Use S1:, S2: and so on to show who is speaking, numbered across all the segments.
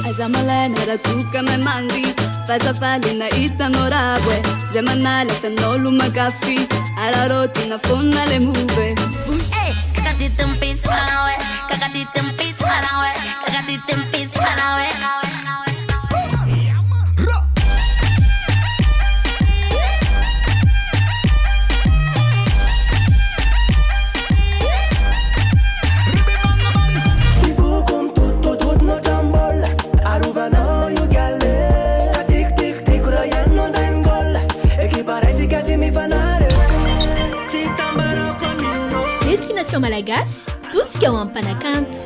S1: aiza malena raha toka mahay mandy fazafalina hitanao rabwe zay manala fanolo magafy ararotina fona le move kakatitempis malawe kakatitempis malawe kakatitempis malawe
S2: Destination Malagasy, tout ce qui est en panacanto.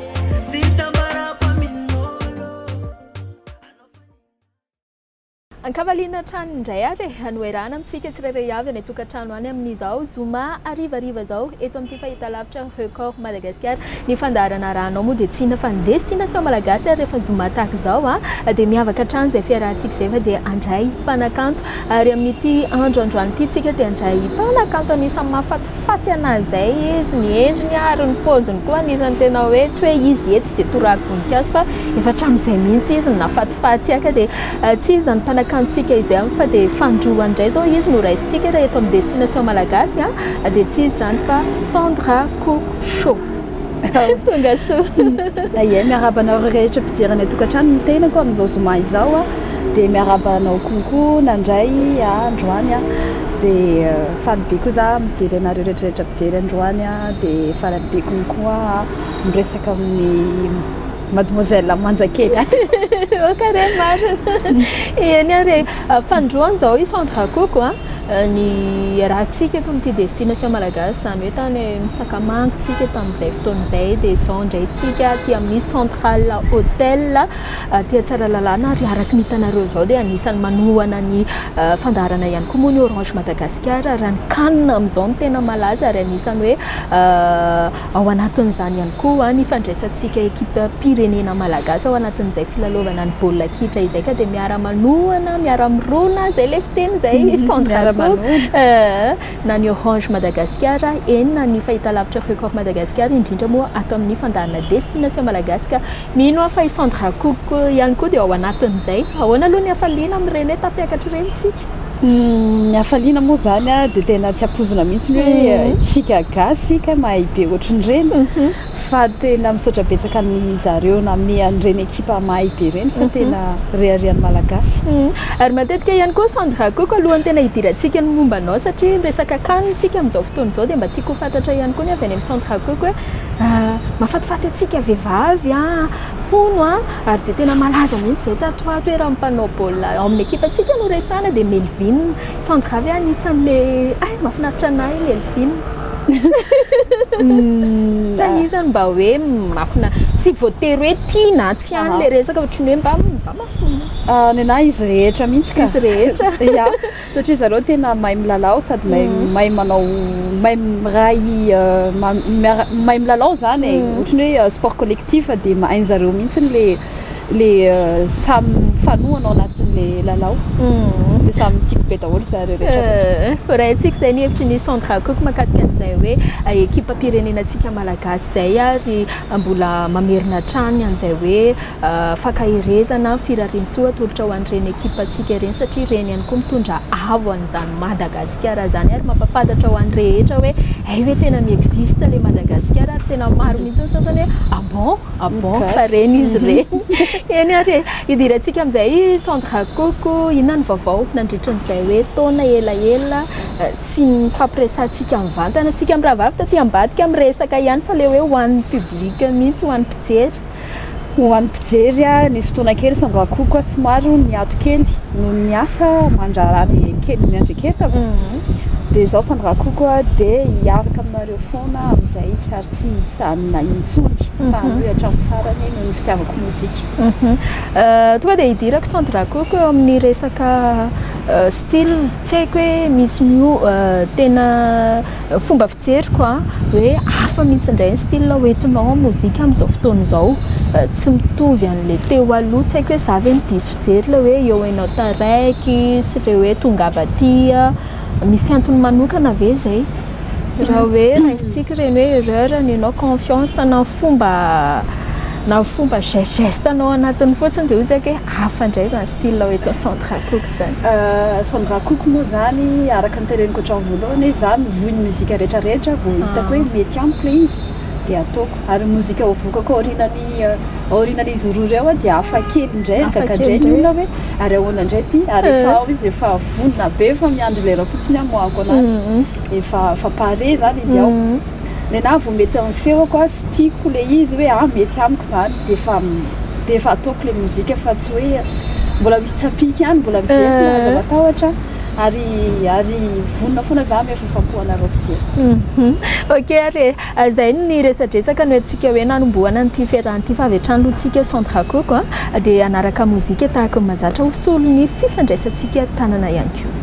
S2: Ankavaliana trano indray ary anoerana amintsika tsirairay avy any tokantrano any amin'izao zoma arivariva zao eto amin'ity fahitalavitra record Madagascar ny fandarana ranao moa dia tsina fa ny destination malagasy ary rehefa zoma tahaka izao dia miavaka trano izay fiarahantsika izay fa dia andray mpanakanto ary amin'ity androandroany ity tsika dia andray mpanakanto anisan'ny mahafatifaty anazy izay izy ny endriny ary ny paoziny koa anisan'ny tena hoe tsy hoe izy eto dia torako voninkazo fa efa hatramin'izay mihitsy izy nafatifaty aka dia tsy izy zany mpanakantotsika izay fa dia fandroany indray zao izy no raisitsika raha eto amin'ny destination malagasy dia tsy izy zany fa SANDRA KOKO tonga soa
S3: ie miarabanao rehetra mpidirana tokantrano ny tenako amin'izao zoma izao dia miarabanao konko nandray androany dia falibe koa za mijery anareo rehetrarehetra mijery androany dia falibe konkoa miresaka amin'ny mademoiselle manjakely
S2: carré marina eny ary fandroany zao i SANDRA KOKO ny rahantsika eto amin'ity destination malagasy zany hoe tany misakamangotsika tamin'izay fotoan'izay dia zao indraytsika ty amin'ny central hôtel tia tsara lalàna ary araka ny hitanareo zao dia anisan'ny manohana ny fandarana ihany koa moa ny Orange Madagascar raha ny kanina amin'izao ny tena malaza ary anisan'ny hoe ao anatin'izany ihany koa ny fandraisantsika ekipa pirenena malagasy ao anatin'izay filalaovana ny baolina kitra izay ka dia miara-manohana miara-mirona zay le fiteny zay SANDRA na ny Orange Madagascar eny na ny fahitalavitra record Madagascar indrindra moa ato amin'ny fandarana destination malagasy mino fa i SANDRA KOKO ihany koa dia ao anatin'izay ahoana aloha ny hafaliana amin'ireny hoe tafiakatra ireny tsika
S3: ny hafaliana moa zany dia tena tsy hampozina mihitsy hoe tsika gasy ka mahay be ohatran'ireny fa tena misaotra betsaka ny zareo na amin'ny an'ireny ekipa mahay be ireny fa tena rearian'ny malagasy
S2: ary matetika ihany koa SANDRA KOKO alohany tena hidirantsika ny mombanao satria resaka kanintsika amin'izao fotoana izao dia mba tiako fantatra ihany koa ny avy any amin'ny SANDRA KOKO hoe mahafatifaty atsika vehivavy hono ary dia tena malaza mihitsy izay tatoato hoe raha mpanao baolina ao amin'ny ekipa antsika no resana dia Melvin SANDRA avy anisan'le mahafinaritra anahy Melvin sanizany mba hoe mafina tsy voatery hoe tiana tsy any le resaka ohatrany hoe mba mafina
S3: ny anahy izy rehetra mihitsy ka
S2: izy rehetra
S3: satria zareo tena mahay milalao sady mahay manao mahay miray mahay milalao zany ohatrany hoe sport collectif dia mahay zareo mihitsy le samy fanohana ao anatin'le lalao dia samy tiako be daholo zareo rehetra
S2: fa raha antsika izay ny hevitry ny SANDRA KOKO mahakasika an'izay hoe ekipa pirenenantsika malagasy zay ary mbola mamerina trany an'izay hoe fakahirezana firariantsoa tolotra ho an'ireny ekipa antsika ireny satria ireny ihany koa mitondra avo an'izany Madagascar zany ary mampafantatra ho an'ny rehetra hoe hoe tena miexiste le Madagascar ary tena maro mihitsy ny sasany hoe bon fa reny izy reny eny ary idirantsika amin'izay SANDRA KOKO inona ny vaovao nandritran'izay hoe taona elaela sy fampiresantsika mivantana antsika amin'ny rahavavy taty ambadika miresaka ihany fa le hoe ho an'ny public mihitsy ho an'ny mpijery
S3: ho an'ny mpijery nisy fotoana kely SANDRA KOKO somary niato kely no ny asa mandrarany kely ny andreketako dia izao SANDRA KOKO dia hiaraka aminareo foana amin'izay ary tsy hijanona intsony fa hoe hatramin'ny farany no ny fitiavako mozika
S2: tonga dia hidirako SANDRA KOKO amin'ny resaka style tsy haiko hoe misy tena fomba fijeriko hoe hafa mihitsy indray ny style hoentinao mozika amin'izao fotoana izao tsy mitovy an'le teo aloha tsy haiko hoe za ve ny diso fijery le hoe eo hainao taraiky sy le hoe tongava tia misy antony manokana ve zay raha hoe raisitsika ireny hoe erreur ny anao confiance na fomba na fomba geste anao anatiny fotsiny dia ozy hoe hafa indray zany style hoe atao Sandra Koko zany.
S3: Sandra Koko moa zany araka ny tereniko hatramin'ny voalohany hoe za mivohy ny mozika rehetrarehetra vao hitako hoe mety amiko ilay izy dia ataoko ary mozika vokako aorinan'izy roa reo dia hafa kely indray kakandray ny olona hoe ary ahoana indray ty ary efa ao izy efa vonona be efa miandry lera fotsiny amoako anazy efa pare zany izy ao le na vao mety amin'ny feoko sy tiako le izy hoe mety amiko zany dia efa ataoko le mozika fa tsy hoe mbola misy tsapiky ihany mbola miverina aza matahotra ary vonona foana za efa fampoana ropitsia.
S2: Ok ary zay ny resadresaka no antsika hoe nanomboana nyity fiarahan'ity fa avy hatrany loantsika Sandra Koko dia anaraka mozika tahaka ny mahazatra hosolo ny fifandraisantsika tanana ihany koa.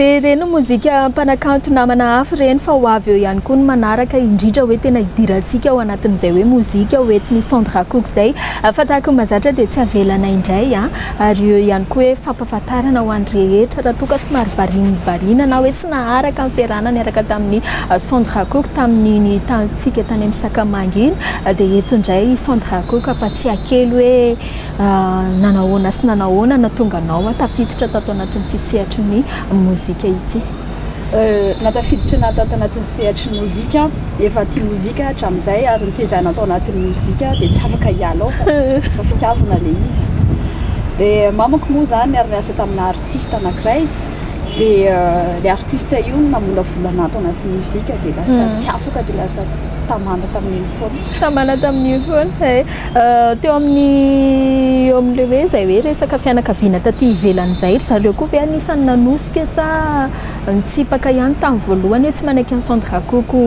S2: Dia reny mozika mpanakanto namana hafa reny fa ho avy eo ihany koa ny manaraka indrindra hoe tena hidirantsika ao anatin'izay hoe mozika hoentin'ny Sandra Koko izay fa tahaka ny mahazatra dia tsy avelana indray ary eo ihany koa hoe fampahafantarana ho an'ny rehetra raha toa ka somary variana na hoe tsy naharaka ny fiarahana niaraka tamin'ny Sandra Koko tamin'ny tantsika tany amin'ny Sakamanga iny dia eto indray Sandra Koko ampatsiaka kely hoe nanahoana sy nanahoana natonga anao tafiditra tato anatin'ity sehatry ny mozika ity.
S3: Natafiditra natato anatin'ny sehatry ny mozika efa tia mozika hatramin'izay ary nitezana atao anatin'ny mozika dia tsy afaka hiala ao fa fitiavana le izy dia mamako moa zany ary niasa tamina artiste anankiray dia le artiste io namolavolana ato anatin'ny mozika dia lasa tsy afaka dia lasa tamana tamin'iny foana teo amin'le hoe zay hoe resaka fianakaviana taty ivelan'izay zareo koa ve anisany nanosika sa nitsipaka ihany tamin'ny voalohany hoe tsy manaiky ny Sandra Koko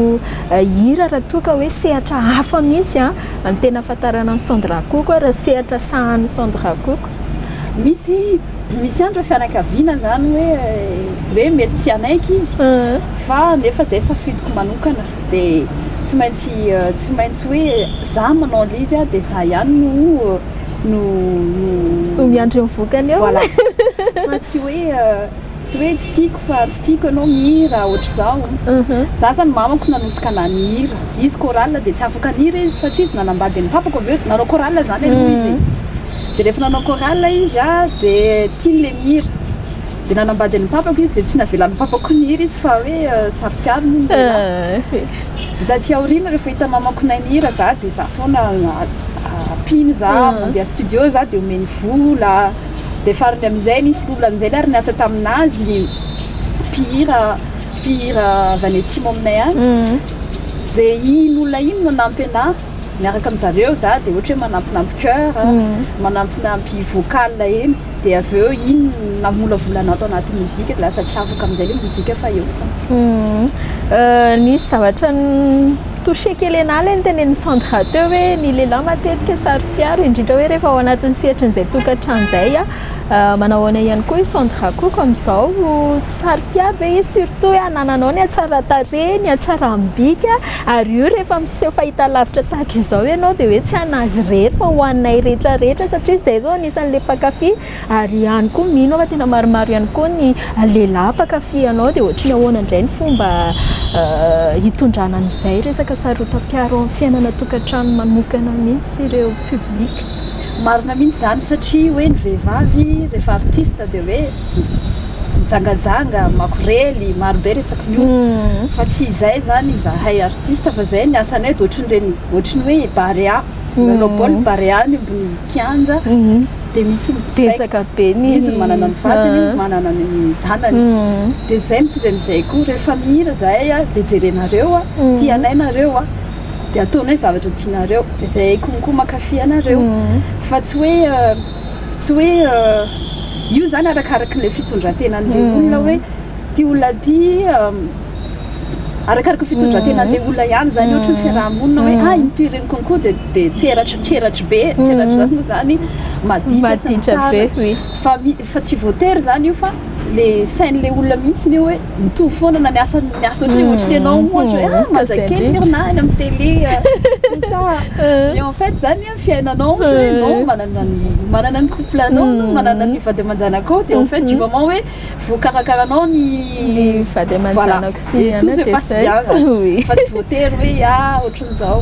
S3: hira raha toa ka hoe sehatra hafa mihitsy ny tena ahafantarana ny Sandra Koko raha sehatra sahan'ny Sandra Koko misy andro fianakaviana zany hoe mety tsy anaiky izy fa nefa zay safidiko manokana dia tsy maintsy hoe za manao le izy dia za ihany no
S2: miandry mivokany eo
S3: voilà fa tsy hoe tsy tiako ianao mihira ohatr'izao za zany mamako nanosika nanihira izy chorale dia tsy afaka nihira izy satria izy nanambady ny papako avy eo nanao chorale zany aloha izy dia rehefa nanao chorale izy dia tiany le mihira dia nanambady ny papako izy dia tsy navelan'ny papako nihira izy fa hoe sary-piaro no daty aoriana rehefa hita mamako nanihira za dia za foana apiny za mandeha studio za dia omeny vola dia farany amin'izay nisy olona amin'izay ary niasa taminazy mpihira avy any atsimo aminay any dia iny olona iny manampy anahy miaraka amin'zareo za dia ohatra hoe manampinampy cœur manampinampy vocal eny dia avy eo iny namolavolana atao anaty mozika dia lasa tsy afaka amin'izay le mozika fa eo foana
S2: nisy zavatra touché kely anahy le nitenen'ny Sandra teo hoe ny lehilahy matetika sary-piaro indrindra hoe rehefa ao anatin'ny sehatrin'izay tokantrano izay manahoana ihany koa Sandra Koko amin'izao sary-piaro ve izy surtout hoe anananao ny atsara tarehy ny atsara ambika ary io rehefa miseho fahita lavitra tahaka izao ianao dia hoe tsy anazy rery fa ho anay rehetrarehetra satria izay zao anisan'le mpakafy ary ihany koa mino fa tena maromaro ihany koa ny lehilahy mpakafy anao dia ohatry ny ahoana indray ny fomba hitondrana an'izay resaka sarotam-piaro amin'ny fiainana tokantrano manokana mihitsy ireo publika.
S3: Marina mihitsy zany satria hoe ny vehivavy rehefa artiste dia hoe mijangajanga makorely marobe resaka miolo fa tsy izay zany izahay artiste fa zay ny asanay dia ohatry ny hoe barea nanao baolina barea ny ambony kianja dia misy
S2: betsaka be
S3: izy manana ny vatany manana ny zanany dia zay mitovy amin'izay koa rehefa mihira zahay dia jerenareo tianay nareo dia ataonay zavatra tianareo dia zay konkoa makafy anareo fa tsy hoe io zany arakaraka le fitondrantenan'le olona hoe ty olona ty arakaraka fitondrantenan'le olona ihany zany ohatra ny fiarahamonina hoe impireny konkoa dia tseratry be tseratra zany moa zany maditra be fa tsy voatery zany io fa le scène le olona mihitsy hoe mitovy foana na miasa ohatry anao ohatra hoe mazakely mirina any amin'ny télé tout ça et en fait zany amin'ny fiainanao ohatra hoe non manana ny couple anao manana ny vady aman-janako de en fait du moment hoe voakarakarana ny
S2: vady aman-janako sy
S3: tout se passe bien fa tsy voatery hoe ohatran'izao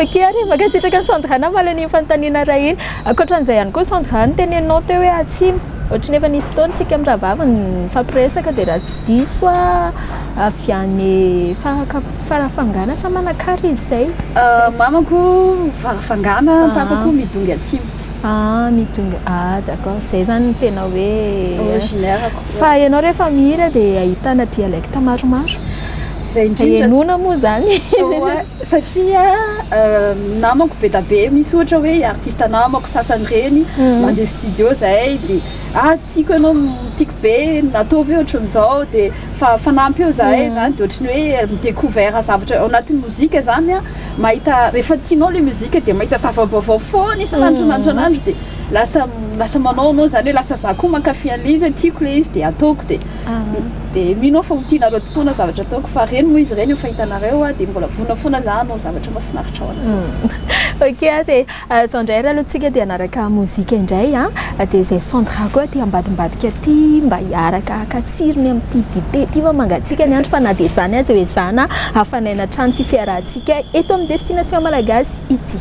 S2: ok ary makasitraka Sandra na malany fanontaniana raha iny ankoatran'izay ihany koa Sandra ny teneninao teo hoe atsimo ohatry nefa nisy fotoana tsika amin'ny rahavaviny fampiresaka dia raha tsy diso avy any farafangana sa manakary izy izay
S3: mamako farafangana papako midongy atsimo
S2: midongy d'accord zay zany ny tena hoe
S3: originaire
S2: fa ianao rehefa mihira dia ahitana dialecte maromaro
S3: zay indrindra
S2: enona moa zany
S3: satria namako be da be misy ohatra hoe artiste namako sasany reny mandeha studio zay de tiako ianao tiako be ataovy ohatran'izao de fanampy eo zahay zany de ohatrany hoe midécouvert zavatra ao anatin'ny mozika zany mahita rehefa tianao le mozika de mahita zava-baovao foana isan'andro de lasa manao anao zany hoe lasa za koa mankafy an'le izy tiako le izy de ataoko de minao fa tianareo foana zavatra ataoko fa reny moa izy reny efa hitanareo de mbola vona foana za anao zavatra mahafinaritra ao anao
S2: ok ary Sandra raha alohantsika dia anaraka mozika indray dia zay Sandra koa ty ambadimbadika ty mba hiaraka akatsirony amin'ity dite ty va mangatsika ny andro fa na dia zany azy hoe zana hafanaina trano ty fiarahantsika eto amin'ny destination malagasy ity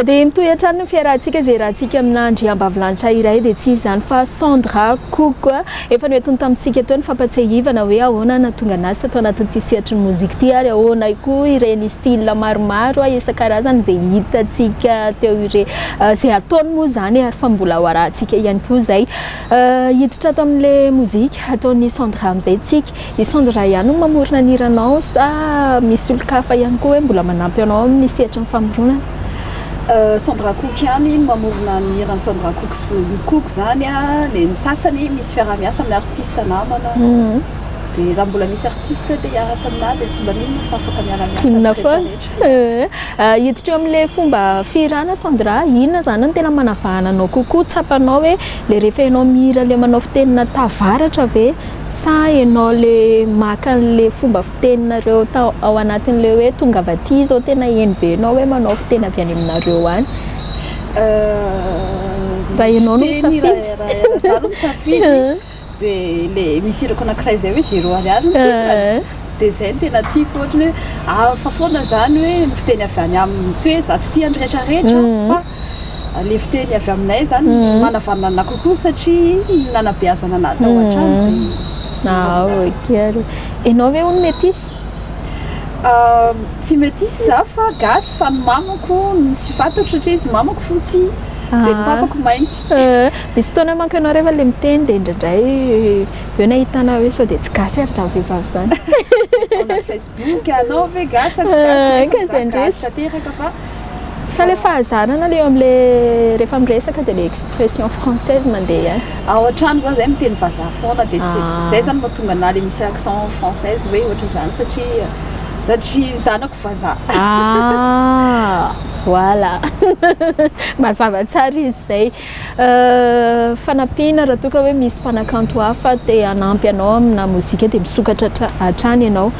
S2: dia mitohy ny fiarahantsika zay rahantsika amin'andry ambavilanitra iray dia tsy izany fa Sandra KOKO efa noentony tamintsika teo ny fampatsiahivana hoe ahoana natonga anazy tato anatin'ity sehatry ny mozika ty ary ahoana koa ireny style maromaro isan-karazany dia hitantsika teo zay ataony moa zany ary fa mbola ho arahantsika ihany koa zay hiditra ato amin'ilay mozika ataony Sandra amin'izay tsika i Sandra ihany no mamorona niranao sa misy olo-kafa ihany koa hoe mbola manampy anao amin'ny sehatry ny famoronana
S3: Sandra KOKO ihany mamorona ny hiran'ny Sandra KOKO sy ny KOKO zany ny sasany misy fiaramiasa amin'ny artiste namana dia raha mbola misy artiste dia hiarasa aminahy dia tsy mba nino fa afaka miaramiasa
S2: foana hiditra eo amin'ilay fomba firana Sandra inona zany no tena manavahana anao kokoa tsapanao hoe le rehefa ianao mihira le manao fitenina tavaratra ve sa ianao le maka le fomba fiteninareo ao anatin'le hoe tonga vaty zao tena eny be anao hoe manao fiteny avy any aminareo any raha ianao no misafidy dia le misirako anankiray zay hoe 0 ariary dia zay no tena tiako ohatra hoe fa foana zany hoe fiteny avy any amin'ny tsy hoe za tsy tia andrehetrarehetra fa le fiteny avy aminay zany manavanana ana kokoa satria nanabeazana ana tao an-trano ok ary ianao ve hono métisse
S3: tsy métisse za fa gasy fa ny mamako tsy fantatro satria izy mamako fotsy dia ny papako mainty
S2: misy fotoana manko ianao rehefa le miteny dia indraindray eo nahitana hoe sao dia tsy gasy ary za vehivavy zany
S3: na Facebook anao ve gasy gasy tanteraka fa
S2: fa le fahazarana le eo amin'le rehefa miresaka dia le expression française mandeha
S3: ao an-trano zany zay miteny vazaha foana dia zay zany mahatonga ana le misy accent française hoe ohatra zany satria zanako vazaha
S2: voilà mazava tsara izy zay fanampiana raha toka hoe misy mpanakanto hafa dia anampy anao amina mozika dia misokatra hatrany ianao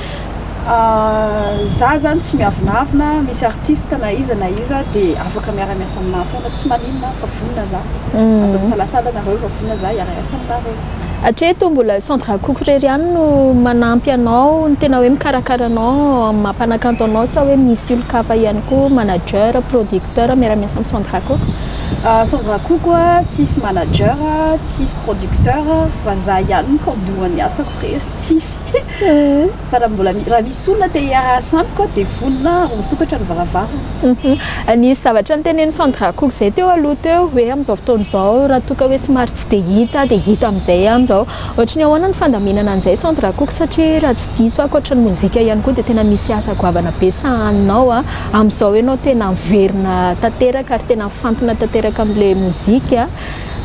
S3: za zany tsy miavinavina misy artiste na iza dia afaka miara-miasa aminahy foana tsy maninona fa vonona za azoko salasala nareo fa vonona za hiara-miasa aminareo
S2: hatreto mbola Sandra KOKO rery ihany no manampy anao ny tena hoe mikarakara anao mampanakanto anao sa hoe misy olo-kafa ihany koa manager producteur miara-miasa amin'ny Sandra KOKO
S3: Sandra KOKO tsisy manager tsisy producteur fa za ihany kadohany asako rery tsisy fa raha mbola raha misy olona te hiara-asa amiko dia vonona misokatra ny varavarana
S2: nisy zavatra niteneny Sandra KOKO zay teo aloha teo hoe amin'izao fotoana izao raha toka hoe somary tsy dia hita amin'izay amin'izao ohatra ny ahoana ny fandaminana an'izay Sandra KOKO satria raha tsy diso ankoatra ny mozika ihany koa dia tena misy asa goavana be sahaninao amin'izao hoe anao tena miverina tanteraka ary tena mifantona tanteraka amin'ilay mozika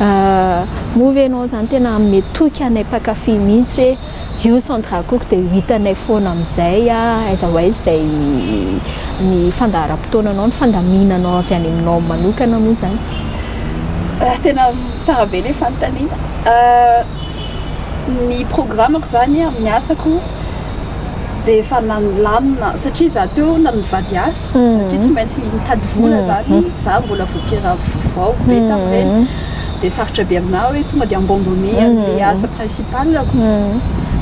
S2: Moa anao zany tena metoky anay mpakafy mihitsy hoe io centre cook dia hitanay foana amin'izay aiza hoe izay ny fandaharam-potoananao ny fandaminanao avy any aminao manokana moa zany.
S3: Tena tsara be ilay fanontaniana. Ny programmako zany amin'ny asako dia efa nalamina satria za teo nanivady asa satria tsy maintsy mitady vola zany za mbola voapira vao be tamin'ireny dia sarotra be aminah hoe tonga dia abandonné an'ilay asa principalako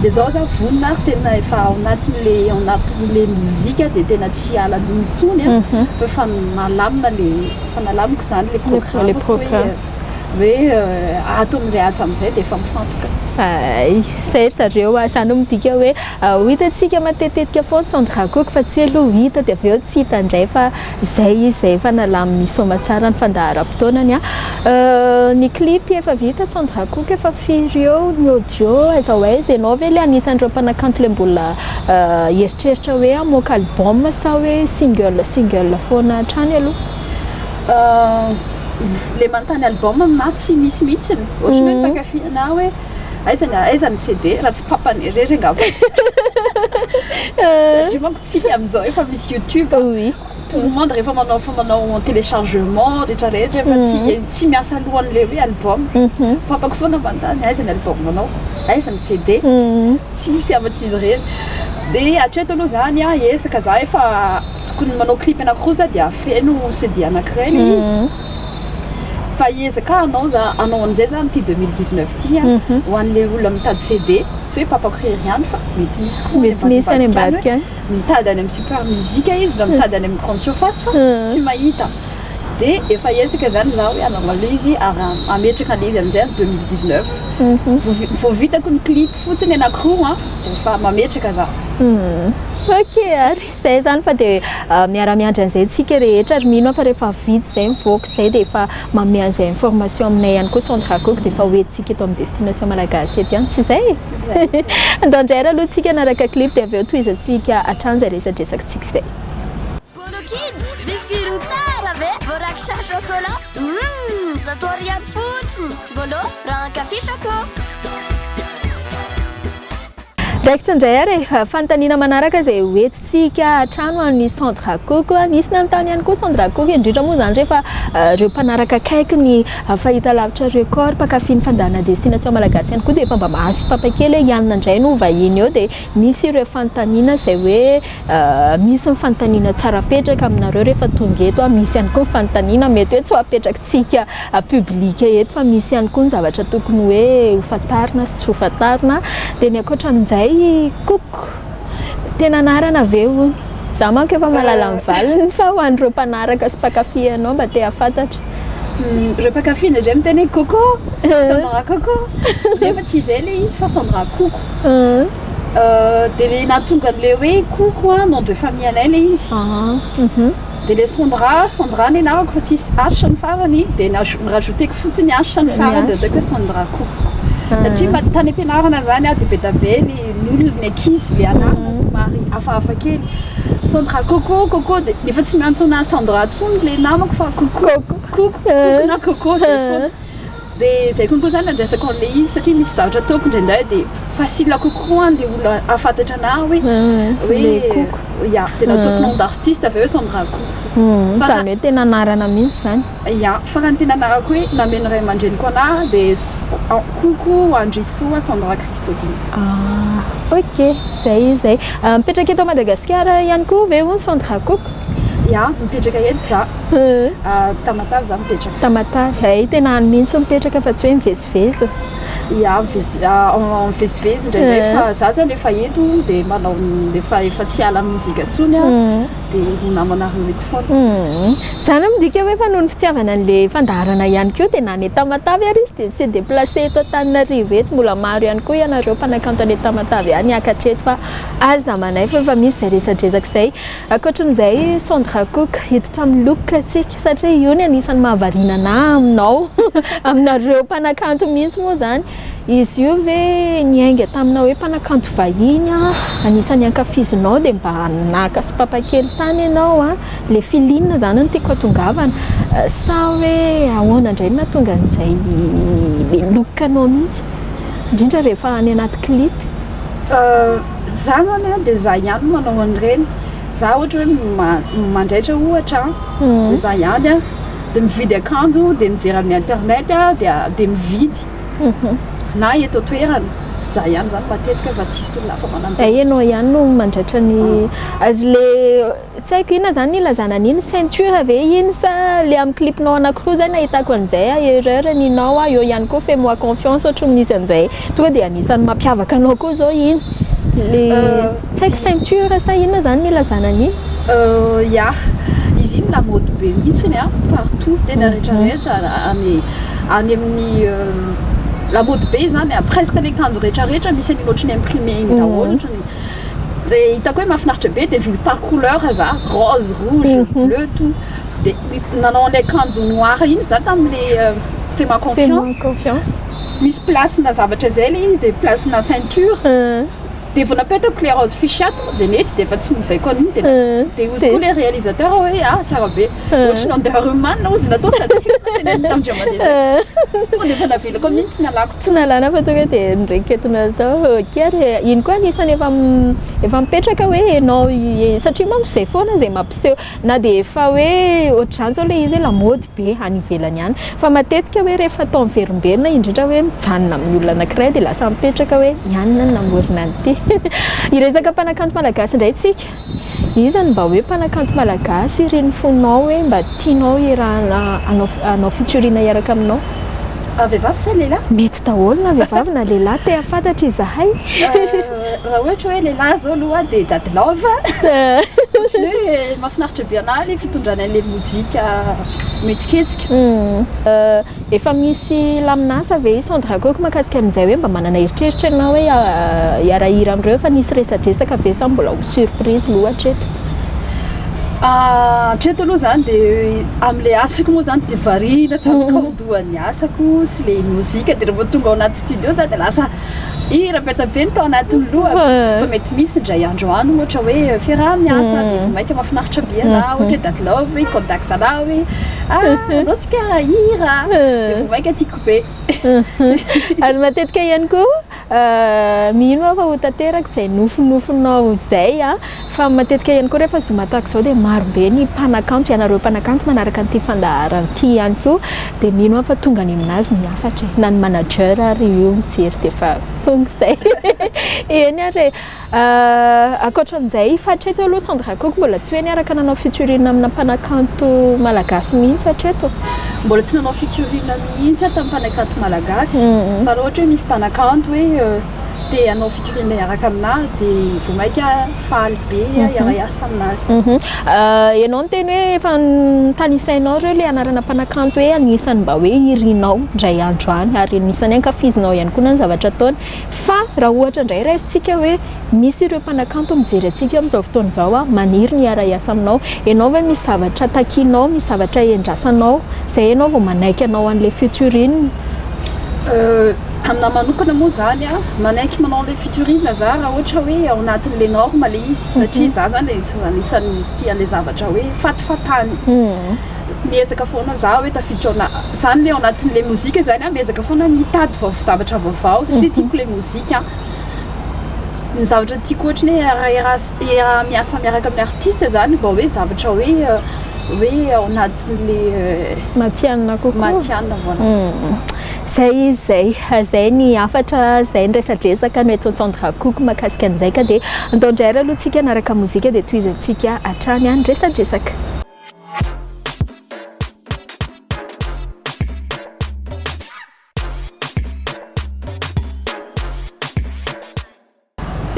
S3: dia zao za vonona ary tena efa ao anatin'ilay mozika dia tena tsy ala intsony fa efa nalamiko zany ilay programme hoe ato amin'ilay asa amin'izay dia efa mifantoka.
S2: Zay zareo zany midika hoe hitantsika matetetika foana centre cook fa tsy aloha hita dia avy eo tsy hita indray fa izay efa nalaminy soma tsara ny fandaharam-potoanany ny clip efa vita centre cook efa firy eo ny audio aiza hoe izay anao ve ilay anisan'ireo mpanakanto ilay mbola eritreritra hoe hamoaka album sa hoe single foana hatrany aloha.
S3: Le manontany album aminahy tsy misy mihitsiny ohatrany hoe mpakafy anahy hoe aiza ny CD raha tsy papany rery angamba satria manko tsika amin'izao efa misy YouTube tout le monde rehefa manao téléchargement rehetrarehetra efa tsy miasa alohan'ilay hoe album papako foana manontany aiza ny album anao aiza ny CD tsisy afa-tsy izy rery dia hatreto aloha zany esaka za efa tokony manao clip anankiroa za dia afeno CD anankiray le izy fa ezaka anao an'izay zany ty 2019 ty ho an'ilay olona mitady CD tsy hoe papako rery ihany fa mety misy
S2: any ambadika
S3: mitady any amin'ny super musique izy na mitady any amin'ny grande surface fa tsy mahita dia efa ezaka zany za hoe anao aloha izy ary ametraka an'ilay izy amin'izay 2019 vao vitako ny clip fotsiny anankiroa dia efa mametraka za.
S2: Ok, ary izay zany fa dia miara-miandry an'izay tsika rehetra ary mino fa rehefa vitsy izay mivoaka izay dia efa manome an'izay information aminay ihany koa centre cook dia efa hoentsika eto amin'ny destination malagasy eto ihany tsy izay andao indrayra aloha tsika naraka clip dia avy eo tohizantsika hatrany izay resadresakantsika izay.
S4: Polo Kids, biscuit roux tsara ve voarakitra chocolat zato ariary fotsiny bolo raha café choco.
S2: Raikitra indray ary fanontaniana manaraka izay hoentintsika hatrano amin'ny centre cook nisy nanontany ihany koa centre cook indrindra moa zany rehefa ireo mpanaraka akaiky ny fahita lavitra record mpakafy ny fandahana destination malagasy ihany koa dia efa mba mahazo papakely ianona indray no vahiny eo dia misy ireo fanontaniana izay hoe misy ny fanontaniana tsara apetraka aminareo rehefa tonga eto misy ihany koa fanontaniana mety hoe tsy ho apetrakantsika publika eto fa misy ihany koa ny zavatra tokony hoe hofantarina sy tsy hofantarina dia ny ankoatran'izay cook tena anarana ve hono za manko efa malala amin'ny valiny fa ho an'ireo mpanaraka sy mpakafy anao mba te hafantatra.
S3: Ireo mpakafy indray miteny hoe KOKO SANDRA KOKO nefa tsy izay ilay izy fa SANDRA KOKO dia ilay nahatonga an'ilay hoe KOKO nom de famille anay ilay izy dia ilay SANDRA ny anarako fa tsisy H ny farany dia nirajouteko fotsiny H ny farany dia ataoko hoe SANDRA KOKO satria tany am-pianarana zany dia be da be ny olona ny ankizy le anarana somary hafahafa kely SANDRA KOKO dia nefa tsy miantsona SANDRA tsony le namako fa KOKO na KOKO zay foana dia zay konko zany andraisako an'ilay izy satria misy zavatra ataoko indraindray dia facile kokoa le olona afantatra anahy hoe KOKO tena ataoko nom d'artiste avy eo SANDRA KOKO
S2: zany hoe tena anarana mihitsy zany
S3: fa raha ny tena anarako hoe nameno ray aman-dreniko anahy dia KOKO Andrisoa SANDRA Christodine.
S2: Ok zay mipetraka eto Madagascar ihany koa ve hono centre cook?
S3: Mipetraka eto za Tamatavy za mipetraka.
S2: Tamatavy tena any mihitsy mipetraka fa tsy hoe mivezivezy.
S3: Mivezivezy indraindray fa za zany efa eto dia manao efa tsy ala mozika intsony dia ho namanareo eto foana.
S2: Zany midika hoe fa noho ny fitiavana an'ilay fandaharana ihany koa dia nany Tamatavy ary izy dia misy déplacé eto Antananarivo eto mbola maro ihany koa ianareo mpanakanto any Tamatavy any hiakatreto fa aza manay fa efa misy izay resadresaka izay ankoatran'izay centre cook hiditra amin'ny look antsika satria io ny anisan'ny mahavariana anahy aminao aminareo mpanakanto mihitsy moa zany izy io ve niainga taminao hoe mpanakanto vahiny anisan'ny ankafizinao dia mba naka sy papakely tany ianao le filinina zany no tiako hatongavana sa hoe ahoana indray nahatonga an'izay le lokanao mihitsy indrindra rehefa any anaty clip
S3: za zany dia za ihany manao an'ireny za ohatra hoe mandraitra ohatra za ihany dia mividy akanjo dia mijery amin'ny internet dia mividy na eto toerana za ihany zany matetika fa tsisy olona hafa manambe
S2: ianao ihany no mandraitra ny le tsy haiko inona zany nilazana an'iny ceinture ve iny sa le amin'ny clipnao anankiroa zay nahitako an'izay erreur ninao eo ihany koa fais-moi confiance ohatra misy an'izay tonga dia anisan'ny mampiavaka anao koa zao iny le tsy haiko ceinture sa inona zany nilazana an'iny
S3: ya izy iny la mode be mihitsiny partout tena rehetrarehetra any amin'ny la mode be zany presque le kanjo rehetrarehetra misy any ohatrany imprimé iny daholo ohatrany dia hitako hoe mahafinaritra be dia vily par couleur za rose rouge bleu tout dia nanao an'ilay kanjo noir iny za tamin'le fais-moi confiance misy placena zavatra zay le izy placena ceinture dia vao napetrako le rose fichato dia mety dia efa tsy nivaiko an'iny dia ozy koa le réalisateur hoe tsara be ohatrany andeha romanina ozy natao satsy tena tamindra tonga dia efa navelako amin'iny tsy nalako
S2: tsy nalana fa tonga dia ndraiky natao kary iny koa anisany efa mipetraka hoe ianao satria manko izay foana izay mampiseho na dia efa hoe ohatr'izany zao le izy hoe la mode be any ivelany ihany fa matetika hoe rehefa atao miverimberina indrindra hoe mijanona amin'ny olona anankiray dia lasa mipetraka hoe ianona no namorina an'ity iresaka mpanakanto malagasy indray tsika izany mba hoe mpanakanto malagasy ireny fonao hoe mba tianao irahana anao featuring iaraka aminao
S3: vehivavy sa lehilahy
S2: mety daholo na vehivavy na lehilahy te hafantatra izahay
S3: raha ohatra hoe lehilahy zao aloha dia dadilava hoe mahafinaritra be anahy le fitondrana an'ilay mozika metsiketsika
S2: efa misy laminasa ve SANDRA KOKO mahakasika amin'izay hoe mba manana eritreritra ianao hoe hiarahira amin'ireo fa nisy resadresaka ve sa mbola ho surprise loatra eto
S3: hatreto aloha zany dia amin'ilay asako moa zany dia variana tsakaodohan'ny asako sy le mozika dia rehefa tonga ao anaty studio za dia lasa irapeta be ny tao anatin'ny loha fa mety misy indray andro any ohatra hoe fiaraha miasa dia vao mainka mahafinaritra be ana ohatra hoe dadilove hoe contact ana hoe andao tsika hira dia vao mainka tiako be
S2: ary matetika ihany koa mino aho fa ho tanteraka izay nofonofonao izay fa matetika ihany koa rehefa zoma tahaka izao dia marobe ny mpanakanto ianareo mpanakanto manaraka an'ity fandaharan'ity ihany koa dia mino aho fa tonga any aminazy ny afatra na ny manager ary io mijery dia fa tonga izay eny ary akoatran'izay fa hatreto aloha SANDRA KOKO mbola tsy hoe niaraka nanao featuring amina mpanakanto malagasy mihitsy hatreto
S3: mbola tsy nanao featuring mihitsy tamin'ny mpanakanto malagasy fa raha ohatra hoe misy mpanakanto hoe dia anao featuring iaraka aminahy dia vao mainka faly be iara-iasa aminazy
S2: ianao no teny hoe efa tanisainao reo le anarana mpanakanto hoe anisany mba hoe irinao indray andro any ary anisany ankafizinao ihany koa na ny zavatra ataony fa raha ohatra indray raisintsika hoe misy ireo mpanakanto mijery antsika amin'izao fotoana izao maniry ny iara-iasa aminao ianao hoe misy zavatra takianao misy zavatra endrasanao izay ianao vao manaiky anao an'ilay featuring
S3: amina manokana moa zany manaiky manao le featuring za raha ohatra hoe ao anatin'le norme le izy satria za zany anisan'ny tsy tia an'ilay zavatra hoe fatifatany miezaka foana za hoe tafiditra zany le ao anatin'le mozika zany miezaka foana mitady zavatra vaovao satria tiako le mozika ny zavatra tiako ohatra hoe miasa miaraka amin'ny artiste zany mba hoe zavatra hoe ao anatin'le
S2: matianina kokoa
S3: matianina voilà
S2: zay ny afatra zay ny resadresaka no eto SANDRA KOKO mahakasika an'izay ka dia andaondrara aloha tsika anaraka mozika dia toizantsika hatrany any resadresaka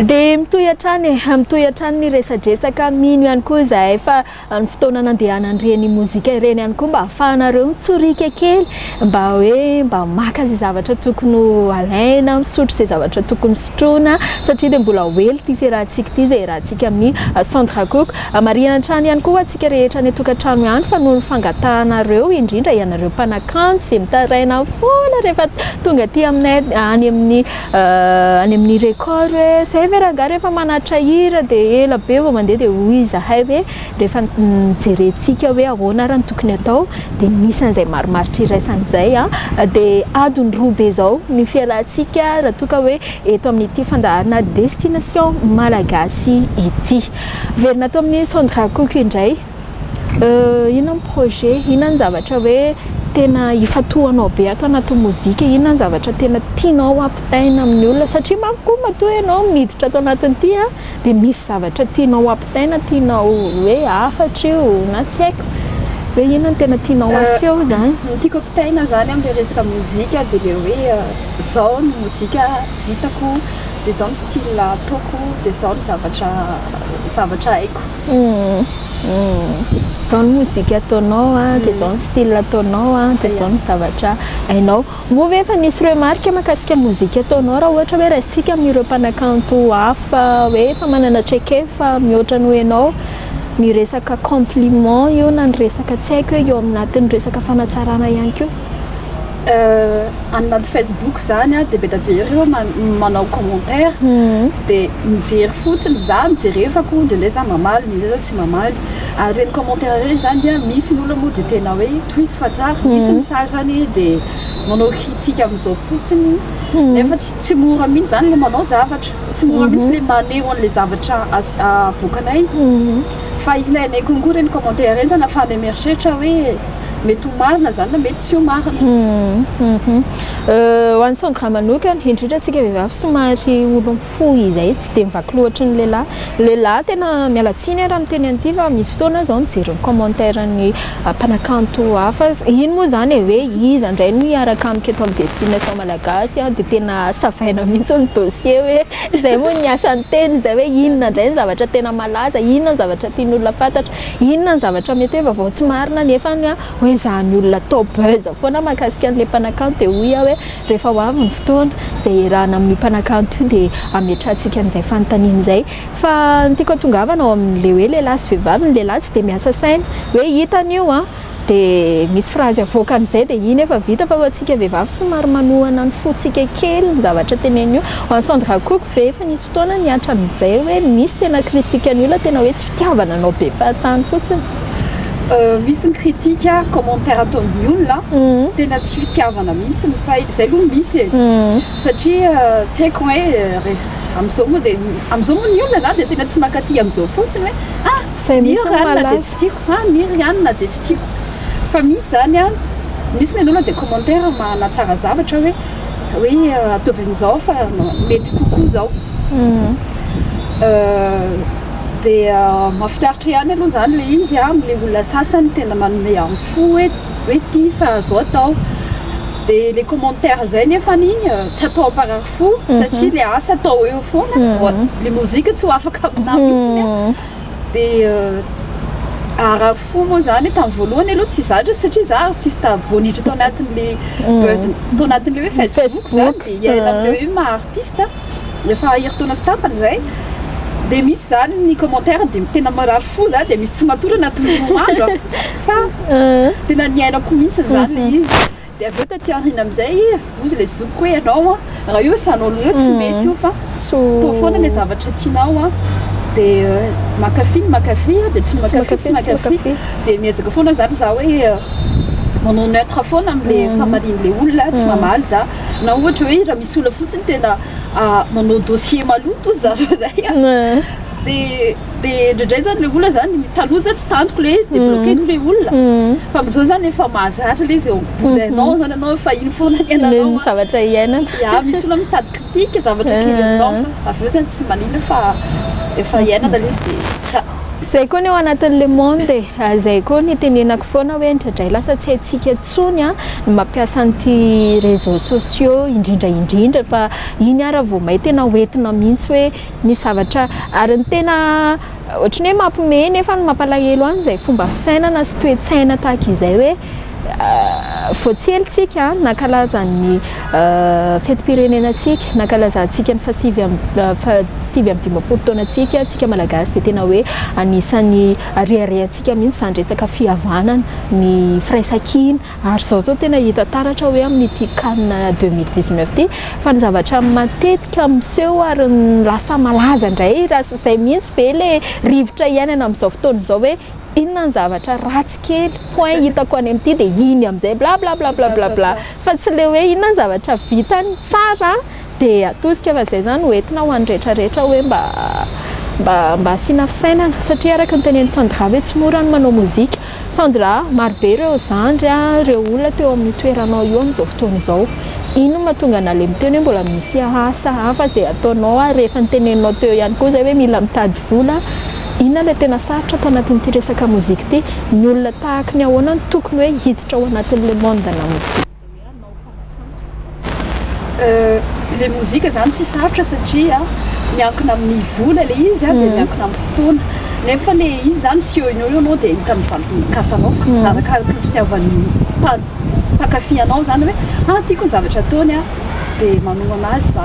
S2: dia mitohy hatrany ny resadresaka mino ihany koa izahay fa ny fotoana nandehanan'ireny mozika ireny ihany koa mba ahafahanareo mitsorika kely mba hoe mba maka izay zavatra tokony alaina misotro izay zavatra tokony sotroina satria dia mbola hely ity fiarahantsika ity izay rahantsika amin'ny Sandra KOKO marihana an-trano ihany koa antsika rehetra ny tokantrano ihany fa noho ny fangatahanareo indrindra ianareo mpanakanto izay mitaraina foana rehefa tonga aty aminay any amin'ny record hoe zay ve rangahy rehefa manatra hira dia ela be vao mandeha dia hoy izahay hoe rehefa mijerentsika hoe ahoana raha ny tokony atao dia misy an'izay maromaritra iraisan'izay dia adiny roa be izao ny fialantsika raha toka hoe eto amin'ity fandaharana destination malagasy ity verina ato amin'ny Sandra KOKO indray inona ny projet inona ny zavatra hoe tena ifatohanao be ato anaty mozika inona ny zavatra tena tianao ampitaina amin'ny olona satria manko matoa ianao miditra ato anatin'ity dia misy zavatra tianao ampitaina tianao hoe afatra io na tsy haiko hoe inona ny tena tianao aseho zany
S3: tiako ampitaina zany amin'ilay resaka mozika dia le hoe zao ny mozika vitako dia zao ny style ataoko dia zao ny zavatra haiko
S2: zao ny mozika ataonao dia zao ny style ataonao dia zao ny zavatra hainao moa ve efa nisy remarque mahakasika mozika ataonao raha ohatra hoe raisitsika amin'ireo mpanakanto hafa hoe efa manana traikefa mihoatra ny hoenao miresaka compliment io na ny resaka tsy haiko hoe eo aminatin'ny resaka fanatsarana ihany koa
S3: anaty Facebook zany dia be da be ireo manao commentaire dia mijery fotsiny za mijerevako ndraindray za mamaly ndraindray za tsy mamaly ary reny commentaire reny zany dia misy ny olona moa dia tena hoe toizy fa tsara misy ny sasany dia manao critique amin'izao fotsiny nefa tsy mora mihitsy zany le manao zavatra tsy mora mihitsy le maneho an'le zavatra avoakanay fa ilainay konkoa reny commentaire reny zany ahafahanay mieritreritra hoe mety ho marina zany na mety tsy ho marina
S2: ho an'ny Sandra manokana indrindra antsika vehivavy somary olo mifohy izay tsy dia mivaky loatra ny lehilahy tena mialatsiny raha miteny an'ity fa misy fotoana zao mijery ny commentaire ny mpanakanto hafa iny moa zany hoe iza indray no hiaraka amiko eto amin'ny destination malagasy dia tena savaina mihitsy ny dossier hoe zay moa ny asany teny zay hoe inona indray ny zavatra tena malaza inona ny zavatra tian'olona fantatra inona ny zavatra mety hoe vaovao tsy marina nefa hoe zany olona tao beza foana mahakasika an'ilay mpanakanto dia hoy hoe rehefa ho avy ny fotoana izay irahana amin'ny mpanakanto io dia ametrahantsika an'izay fanontaniana izay fa ny tiako hatongavana ao amin'ilay hoe lehilahy sy vehivavy ny lehilahy tsy dia miasa saina hoe hitan'io dia misy frazy avoakan'izay dia iny efa vita fa ho antsika vehivavy somary manohana ny fotsika kely ny zavatra tenen'io ho an'ny Sandra KOKO rehefa nisy fotoana niatra amin'izay hoe misy tena kritika ny olona tena hoe tsy fitiavana anao be fahatany fotsiny
S3: misy ny critique commentaire ataon'ny olona tena tsy fitiavana mihitsy ny zay aloha misy satria tsy haiko hoe amin'izao moa ny olona na dia tena tsy mankaty amin'izao fotsiny hoe miranina dia tsy tiako miranina dia tsy tiako fa misy zany misy ny olona dia commentaire manatsara zavatra hoe ataovan'izao fa mety kokoa zao dia mahafinaritra ihany aloha zany le izy amin'ilay olona sasany tena manome amin'ny fo hoe ty fa zao atao dia le commentaire zay nefa iny tsy atao parafo satria le asa atao eo foana le mozika tsy ho afaka aminah mihitsy dia arafo moa zany tamin'ny voalohany aloha tsy zatra satria za artiste voanitra tao anatin'le hoe Facebook zany dia iaina amin'le hoe maha-artiste rehefa heritaona sy tapany zay dia misy zany ny commentaire dia tena marary fo zany dia misy tsy matory anatin'ny roandro fa tena niainako mihitsy zany le izy dia avy eo taty aoriana amin'izay ozy le zokiko hoe ianao raha io san'olo io tsy mety io fa tao foana le zavatra tianao dia makafy dia tsy makafy dia miezaka foana zany za hoe manao neutre foana amin'le famalian'le olona tsy mamaly za na ohatra hoe raha misy olona fotsiny tena manao dossier maloto zareo zay dia ndraindray zany le olona zany mitaloza tsy tantoko le izy dia bloqueko le olona fa amin'izao zany efa mahazatra le izy boudinao zany anao fa iny foana iananao
S2: zavatra iainana
S3: misy olona mitady critique zavatra kely aminao fa avy eo zany tsy manina fa efa iainana le izy dia
S2: zay koa ny ao anatin'le monde zay koa ny tenenako foana hoe ndraindray lasa tsy haintsika intsony a ny mampiasa an'ity réseaux sociaux indrindra fa iny ara vao may tena hoentina mihitsy hoe misy zavatra ary ny tena ohatry ny hoe mampime nefa ny mampalahelo any zay fomba fisainana sy toe-tsaina tahaka izay hoe voatselitsika nankalaza ny fetim-pirenenantsika nankalazantsika ny sivy amby dimampolo taonantsika tsika malagasy dia tena hoe anisan'ny ariariantsika mihitsy zany resaka fihavanana ny firaisan-kina ary zao tena hita taratra hoe amin'ity canne 2019 ty fa ny zavatra matetika miseho ary lasa malaza indray raha izay mihitsy ve le rivotra iainana amin'izao fotoana izao hoe inona ny zavatra ratsy kely point hitako any amin'ity dia iny amin'izay bla bla bla bla bla bla fa tsy le hoe inona ny zavatra vitany tsara dia atosika fa izay zany hoentina ho an'ny rehetrarehetra hoe mba asiana fisainana satria araka ny teneny SANDRA hoe tsy mora ny manao mozika SANDRA marobe ireo zandry ireo olona teo amin'ny toeranao io amin'izao fotoana izao ino mahatonga na le miteny hoe mbola misy asa hafa izay ataonao rehefa nyteneninao teo ihany koa zay hoe mila mitady vola inona le tena sarotra atao anatin'ity resaka mozika ity ny olona tahaka ny ahoana ny tokony hoe hiditra ao anatin'le monde na mozika
S3: le mozika zany tsy sarotra satria miankina amin'ny vola le izy dia miankina amin'ny fotoana nefa le izy zany tsy eo ianao dia hita mivalikasanao arakaraka ny fitiavan'ny mpakafianao zany hoe tiako ny zavatra ataony dia manao anazy za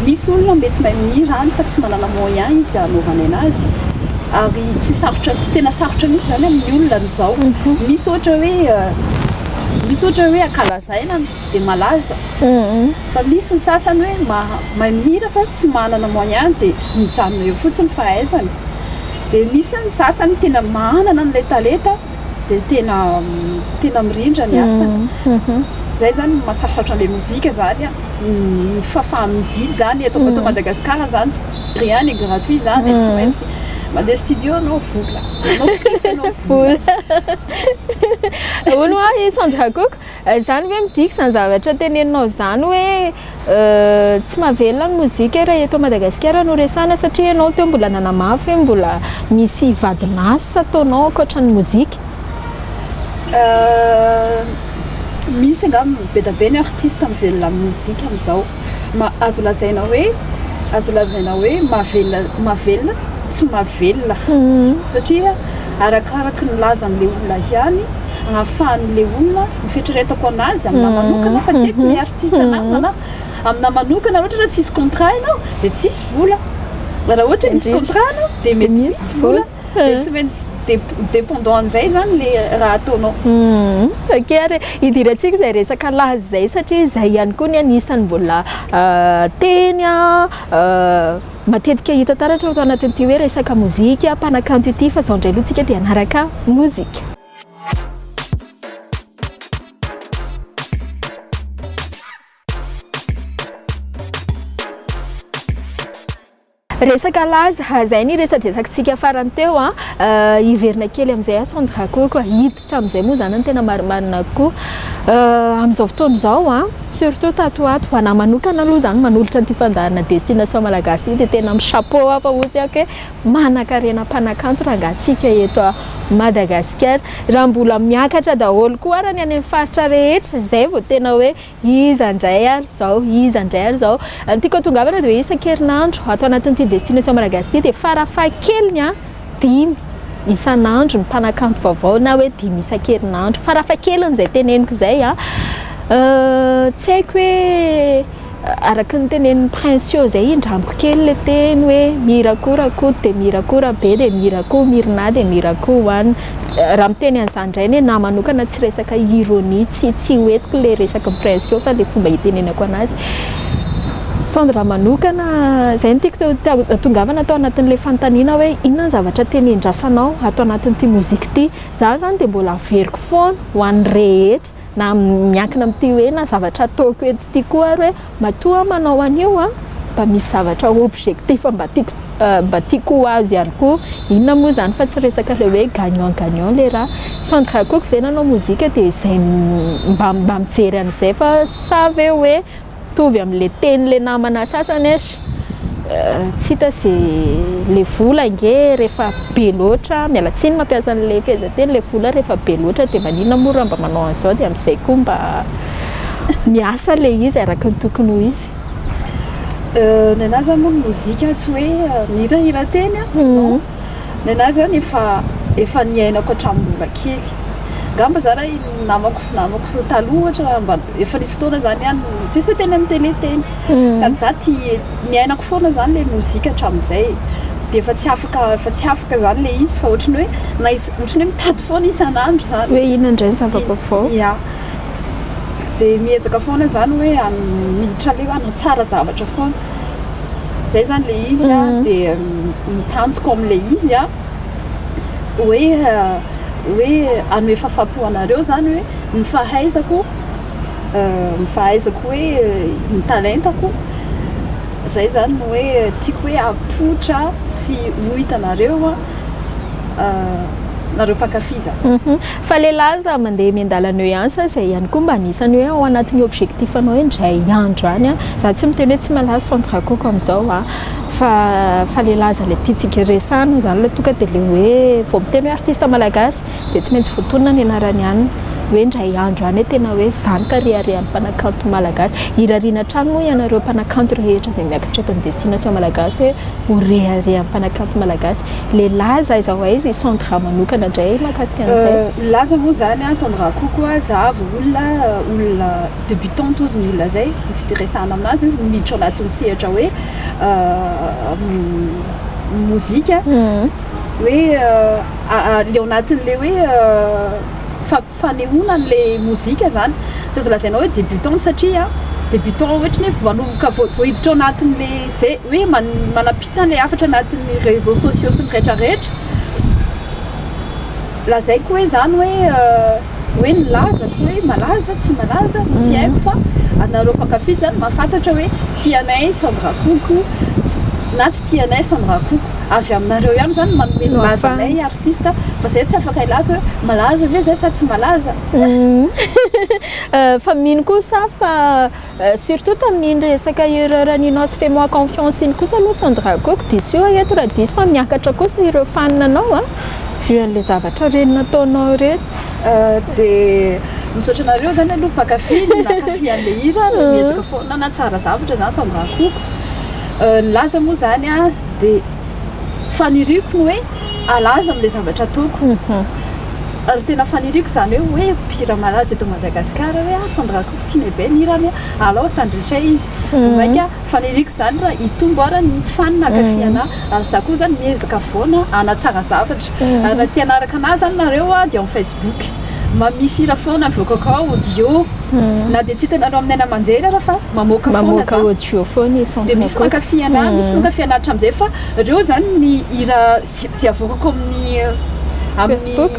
S3: misy olona mety mahay mihira any fa tsy manana moyen izy anaovany anazy ary tsy tena sarotra mihitsy zany amin'ny olona n'izao misy ohatra hoe akalazaina dia malaza fa misy ny sasany hoe mahay mihira fa tsy manana moyen dia mijanona eo fotsiny fahaizany dia misy ny sasany tena manana n'ilay talenta dia tena mirindra ny asany zay zany mahasarosarotra an'ilay mozika zany ny fafamividy zany eto Madagascar zany rien n'est gratuit zany tsy maintsy mandeha studio anao vola anao vola
S2: olo i SANDRA KOKO zany hoe midika zany zavatra teneninao zany hoe tsy mahavelona ny mozika raha eto Madagascar no resana satria ianao teo mbola nanamafy hoe mbola misy vadinasa ataonao ankoatra ny mozika
S3: misy angamba be da be ny artiste mivelona mozika amin'izao azo lazaina hoe mahavelona tsy mahavelona satria arakaraka ny lazan'le olona ihany agnafahan'le olona mifetreretako anazy amina manokana fa tsy haiko ny artiste anamana amina manokana ohatra raha tsisy contrat ianao dia tsisy vola raha ohatra misy contrat anao dia mety misy vola dia tsy maintsy dépendant an'izay zany le raha ataonao
S2: ok ary hidirantsika izay resaka lazy zay satria izay ihany koa ny anisany mbola teny matetika hita taratra atao anatin'ity hoe resaka mozika mpanakanto ity fa zao indray aloha tsika dia anaraka mozika resaka laza zay ny resadresakantsika farany teo hiverina kely amin'izay SANDRA KOKO hiditra amin'izay moa zany ny tena marimarina koa amin'izao fotoana izao surtout tatoato ho anahy manokana aloha zany manolotra an'ity fandaharana destination malagasy dia tena amin'ny chapeau fa ozy hoe manan-karena mpanakanto raha angatsika eto Madagascar raha mbola miakatra daholo koa arany any amin'ny faritra rehetra zay vao tena hoe iza indray ary zao tiako tongavana dia hoe isan-kerinandro atao anatin'ity destination malagasy ity dia farafahakeliny 5 isan'andro ny mpanakanto vaovao na hoe 5 isan-kerinandro farafahakeliny zay teneniko zay tsy haiko hoe araka ny tenenin'ny prince zay indramiko kely le teny hoe mirakora dia mirakora be dia mirako mirina dia mirako hoany raha miteny an'izany indray ny na manokana tsy resaka ironie tsy hoetiko le resaka prince fa le fomba hitenenako anazy SANDRA manokana zay ny tiako tongavana atao anatin'le fanontaniana hoe inona ny zavatra tenendrasanao atao anatin'ity mozika ity za zany dia mbola averiko foana ho an'ny rehetra na miankina amin'ity hoe na zavatra ataoko eto ity koa ary hoe matoa manao an'io mba misy zavatra objectif mba tiako ho azy ihany koa inona moa zany fa tsy resaka le hoe gagnant le raha SANDRA KOKO ve nanao mozika dia izay mba mijery an'izay fa sa ve hoe tovy amin'le teny le namana sasany tsy hita se le vola nge rehefa be loatra miala tsiny mampiasa an'le fihezanteny le vola rehefa be loatra dia maninona mora mba manao an'izao dia amin'izay koa mba miasa le izy araka ny tokony ho izy.
S3: Ny anazy zany moa mozika tsy hoe mihirahira teny non ny anazy zany efa niainako hatramin'ny mbola kely ngamba za raha namako taloha ohatra mba efa nisy fotoana zany ihany sisy hoe teny amin'ny télé teny sady za tia niainako foana zany le mozika hatramin'izay dia efa tsy afaka zany le izy fa ohatrany hoe ohatrany hoe mitady foana isan'andro zany
S2: hoe inona indray ny zava-baovao
S3: ia dia miezaka foana zany hoe miditra le hoe tsara zavatra foana zay zany le izy dia mitanjoko amin'le izy hoe anome fahafapo-anareo zany hoe ny fahaizako hoe ny talentako zay zany hoe tiako hoe apotra sy ho hitanareo nareo mpankafy zany.
S2: Fa lehilahy za mandeha miandalanao ihany sa izay ihany koa mba anisany hoe ao anatin'ny objectif anao hoe indray andro any za tsy miteny hoe tsy malaza centre KOKO amin'izao fa lehilahy za le tiatsika resahana zany le tonga dia le hoe vao miteny hoe artiste malagasy dia tsy maintsy voatonona ny anarany ihany hoe indray andro any tena hoe zany carrière any mpanakanto malagasy hirariana trano moa ianareo mpanakanto rehetra izay miakatra eto amin'ny destination malagasy hoe ho reharehan'ny mpanakanto malagasy lehilahy za izao izy SANDRA manokana indray mahakasika an'izay
S3: laza moa zany SANDRA KOKO za olona débutante ozy ny olona zay fitiresahana aminazy miditra anatin'ny sehatra hoe mozika hoe leo anatin'le hoe fanehoana an'le mozika zany tsy azo lazainao hoe débutante satria débutant ohatrany hoe vanomboka voahiditra ao anatin'le zay hoe manapita an'le afatra anatin'ny réseaux sociaux sy ny rehetrarehetra lazaiko hoe zany hoe nilazako hoe malaza tsy malaza tsy haiko fa anareo mpankafy zany mahafantatra hoe tianay SANDRA KOKO na tsy tianay SANDRA KOKO avy aminareo ihany zany manome lazanay artiste fa zay tsy afaka ilaza hoe malaza ve zay sa tsy malaza
S2: fa mino kosa fa surtout tamin'iny resaka erreur aninao sy fais-moi confiance iny kosa aloha SANDRA KOKO diso io eto raha diso fa miakatra kosa ireo faninanao vu an'le zavatra reny nataonao reny
S3: dia misaotra anareo zany aloha mpankafy nakafy an'le hira miezaka foana na tsara zavatra zany SANDRA KOKO laza moa zany dia faniriko ny hoe alaza amin'le zavatra ataoko ary tena faniriko zany hoe mpihira malaza eto Madagascar hoe SANDRA KOKO tiany be ny hirany alao sandritra izy maika faniriko zany raha hitombo ara ny fany nakafy anahy ary za koa zany miezaka foana anatsara zavatra raha tia anaraka anazy zany nareo dia amin'ny Facebook misy hira foana mivoaka ao audio na dia tsy hitanareo amin'ny aina manjery raha fa mamoaka
S2: audio foana
S3: dia misy mankafy anahy misy mankafy anahy hatramin'izay fa reo zany ny hira sy avokako amin'ny
S2: Facebook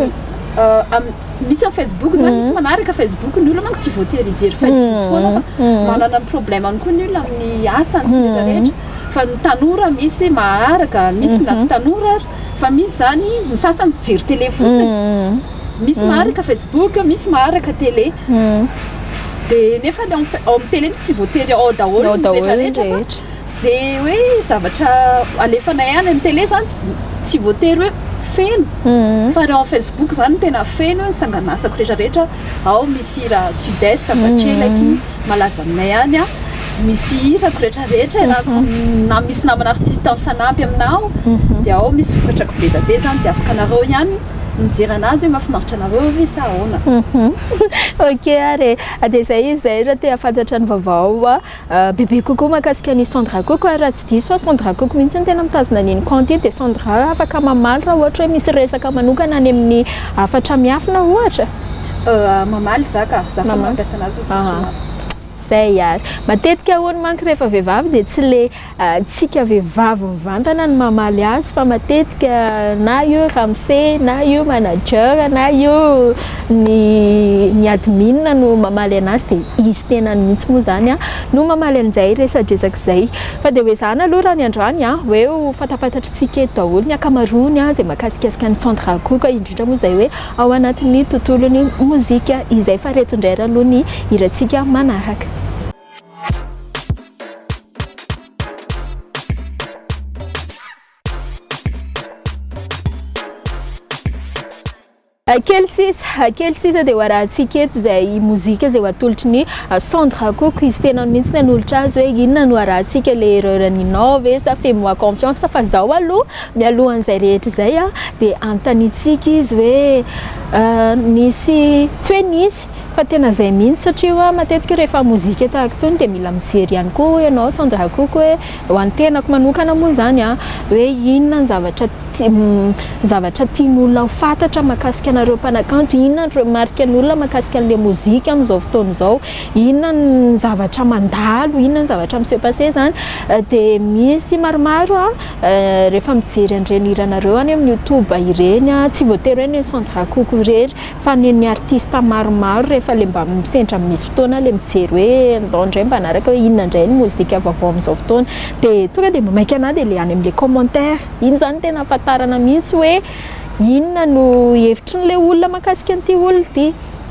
S3: misy amin'ny Facebook zany misy manaraka Facebook ny olona manko tsy voatery hijery Facebook foana fa manana ny problème any koa ny olona amin'ny asany sy rehetrarehetra fa ny tanora misy maharaka misy na tsy tanora fa misy zany ny sasany mijery télé fotsiny misy maharaka Facebook misy maharaka télé dia nefa ao amin'ny télé tsy voatery ao daholo rehetrarehetra zay hoe zavatra alefanay any amin'ny télé zany tsy voatery hoe feno fa raha ao Facebook zany tena feno sanganasako rehetrarehetra ao misy hira sud-est batrelaky malaza aminay any misy hirako rehetrarehetra na misy namana artiste mifanampy aminao dia ao misy vokatrako be da be zany dia afaka anareo ihany mijery anazy hoe mahafinaritra anareo ve sa ahoana
S2: ok are dia zay raha te afantatra ny vaovao bebe kokoa mahakasika ny SANDRA KOKO raha tsy diso SANDRA KOKO mihitsy ny tena mitazona an'iny compte dia SANDRA afaka mamaly raha ohatra hoe misy resaka manokana any amin'ny afatra miafina ohatra
S3: mamaly zaka za fa mampiasa anazy tsisy
S2: zay ary matetika hoany manko rehefa vehivavy dia tsy le tsika vehivavy mivantana ny mamaly azy fa matetika na io ramose na io manager na io ny admin no mamaly anazy dia izy tena mihitsy moa zany no mamaly an'izay resadresaka izay fa dia hoe zany aloha raha ny androany hoe ho fatapatatrintsika eto daholo ny akamarony dia mahakasikasika ny SANDRA KOKO indrindra moa izay hoe ao anatin'ny tontolony mozika izay fa reto indray raha aloha ny hirantsika manaraka Kely sisa dia hoarahantsika eto izay mozika izay ho atolotry ny SANDRA KOKO izy tena mihitsy nanolotra azy hoe inona no hoarahantsika le erreur-ninao ve sa fais-moi confiance fa zaho aloha mialohan'izay rehetra izay dia antanitsika izy hoe nisy tsy hoe nisy fa tena izay mihitsy satria matetika rehefa mozika tahaka itony dia mila mijery ihany koa ianao SANDRA KOKO hoe ho an'ny tenako manokana moa izany hoe inona ny zavatra tian'olona ho fantatra mahakasika anareo mpanakanto, inona ny remarque-n'olona mahakasika an'ilay mozika amin'izao fotoana izao, inona ny zavatra mandalo, inona ny zavatra miseho passé zany dia misy maromaro rehefa mijery an'ireny hiranareo any amin'ny YouTube ireny tsy voatery hoe ny SANDRA KOKO irery fa ny artiste maromaro rehefa le mba misendra misy fotoana le mijery hoe andao indray mba anaraka hoe inona indray ny mozika vaovao amin'izao fotoana dia tonga dia mamaika anahy dia le any amin'ilay commentaire iny zany tena ahafantarana mihitsy hoe inona no hevitry n'ilay olona mahakasika an'ity olona ity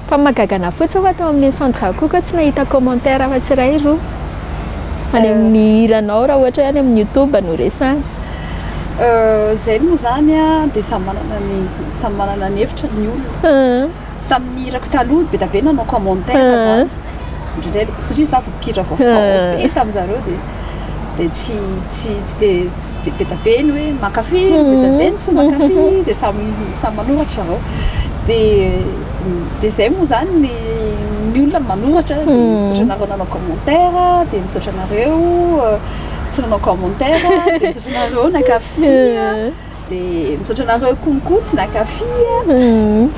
S2: fa mahagagana fotsiny fa tao amin'ny SANDRA KOKO tsy nahita commentaire afa tsy iray roa any amin'ny hiranao raha ohatra any amin'ny YouTube no resany
S3: zay moa zany dia samy manana ny hevitra ny olona tamin'ny hirako taloha be da be nanao commentaire indrindray satria za voapira vaovao be tamin'izareo dia tsy de be da be ny hoe mankafy be da be ny tsy mankafy dia samy manoratra zareo dia zay moa zany ny olona manoratra dia misaotra anareo nanao commentaire dia misaotra anareo tsy nanao commentaire dia misaotra anareo nankafy dia misaotra anareo konko tsy nankafy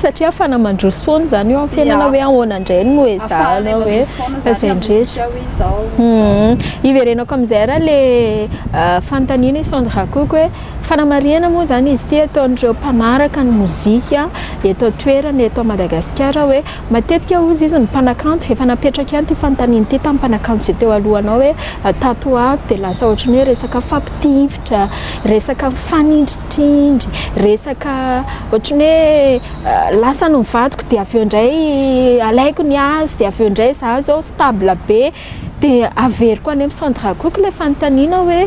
S2: satria afana mandroso foana zany io amin'ny fiainana hoe ahoana indray no hoe zana hoe izay ndretra iverenako amin'izay raha le fanontaniana SANDRA KOKO hoe fanamariana moa zany izy ity ataon'ireo mpanaraka ny mozika eto toerana eto Madagascar hoe matetika ozy izy ny mpanakanto efa napetraka ihany ty fanontaniana ity tamin'ny mpanakanto izay teo alohanao hoe tatoato dia lasa ohatry ny hoe resaka fampitifitra, resaka fanindritrindry, resaka ohatry ny hoe lasa no mivadiko dia avy eo indray alaiko ny azy dia avy eo indray za zao stable be dia averiko any amin'ny SANDRA KOKO ilay fanontaniana hoe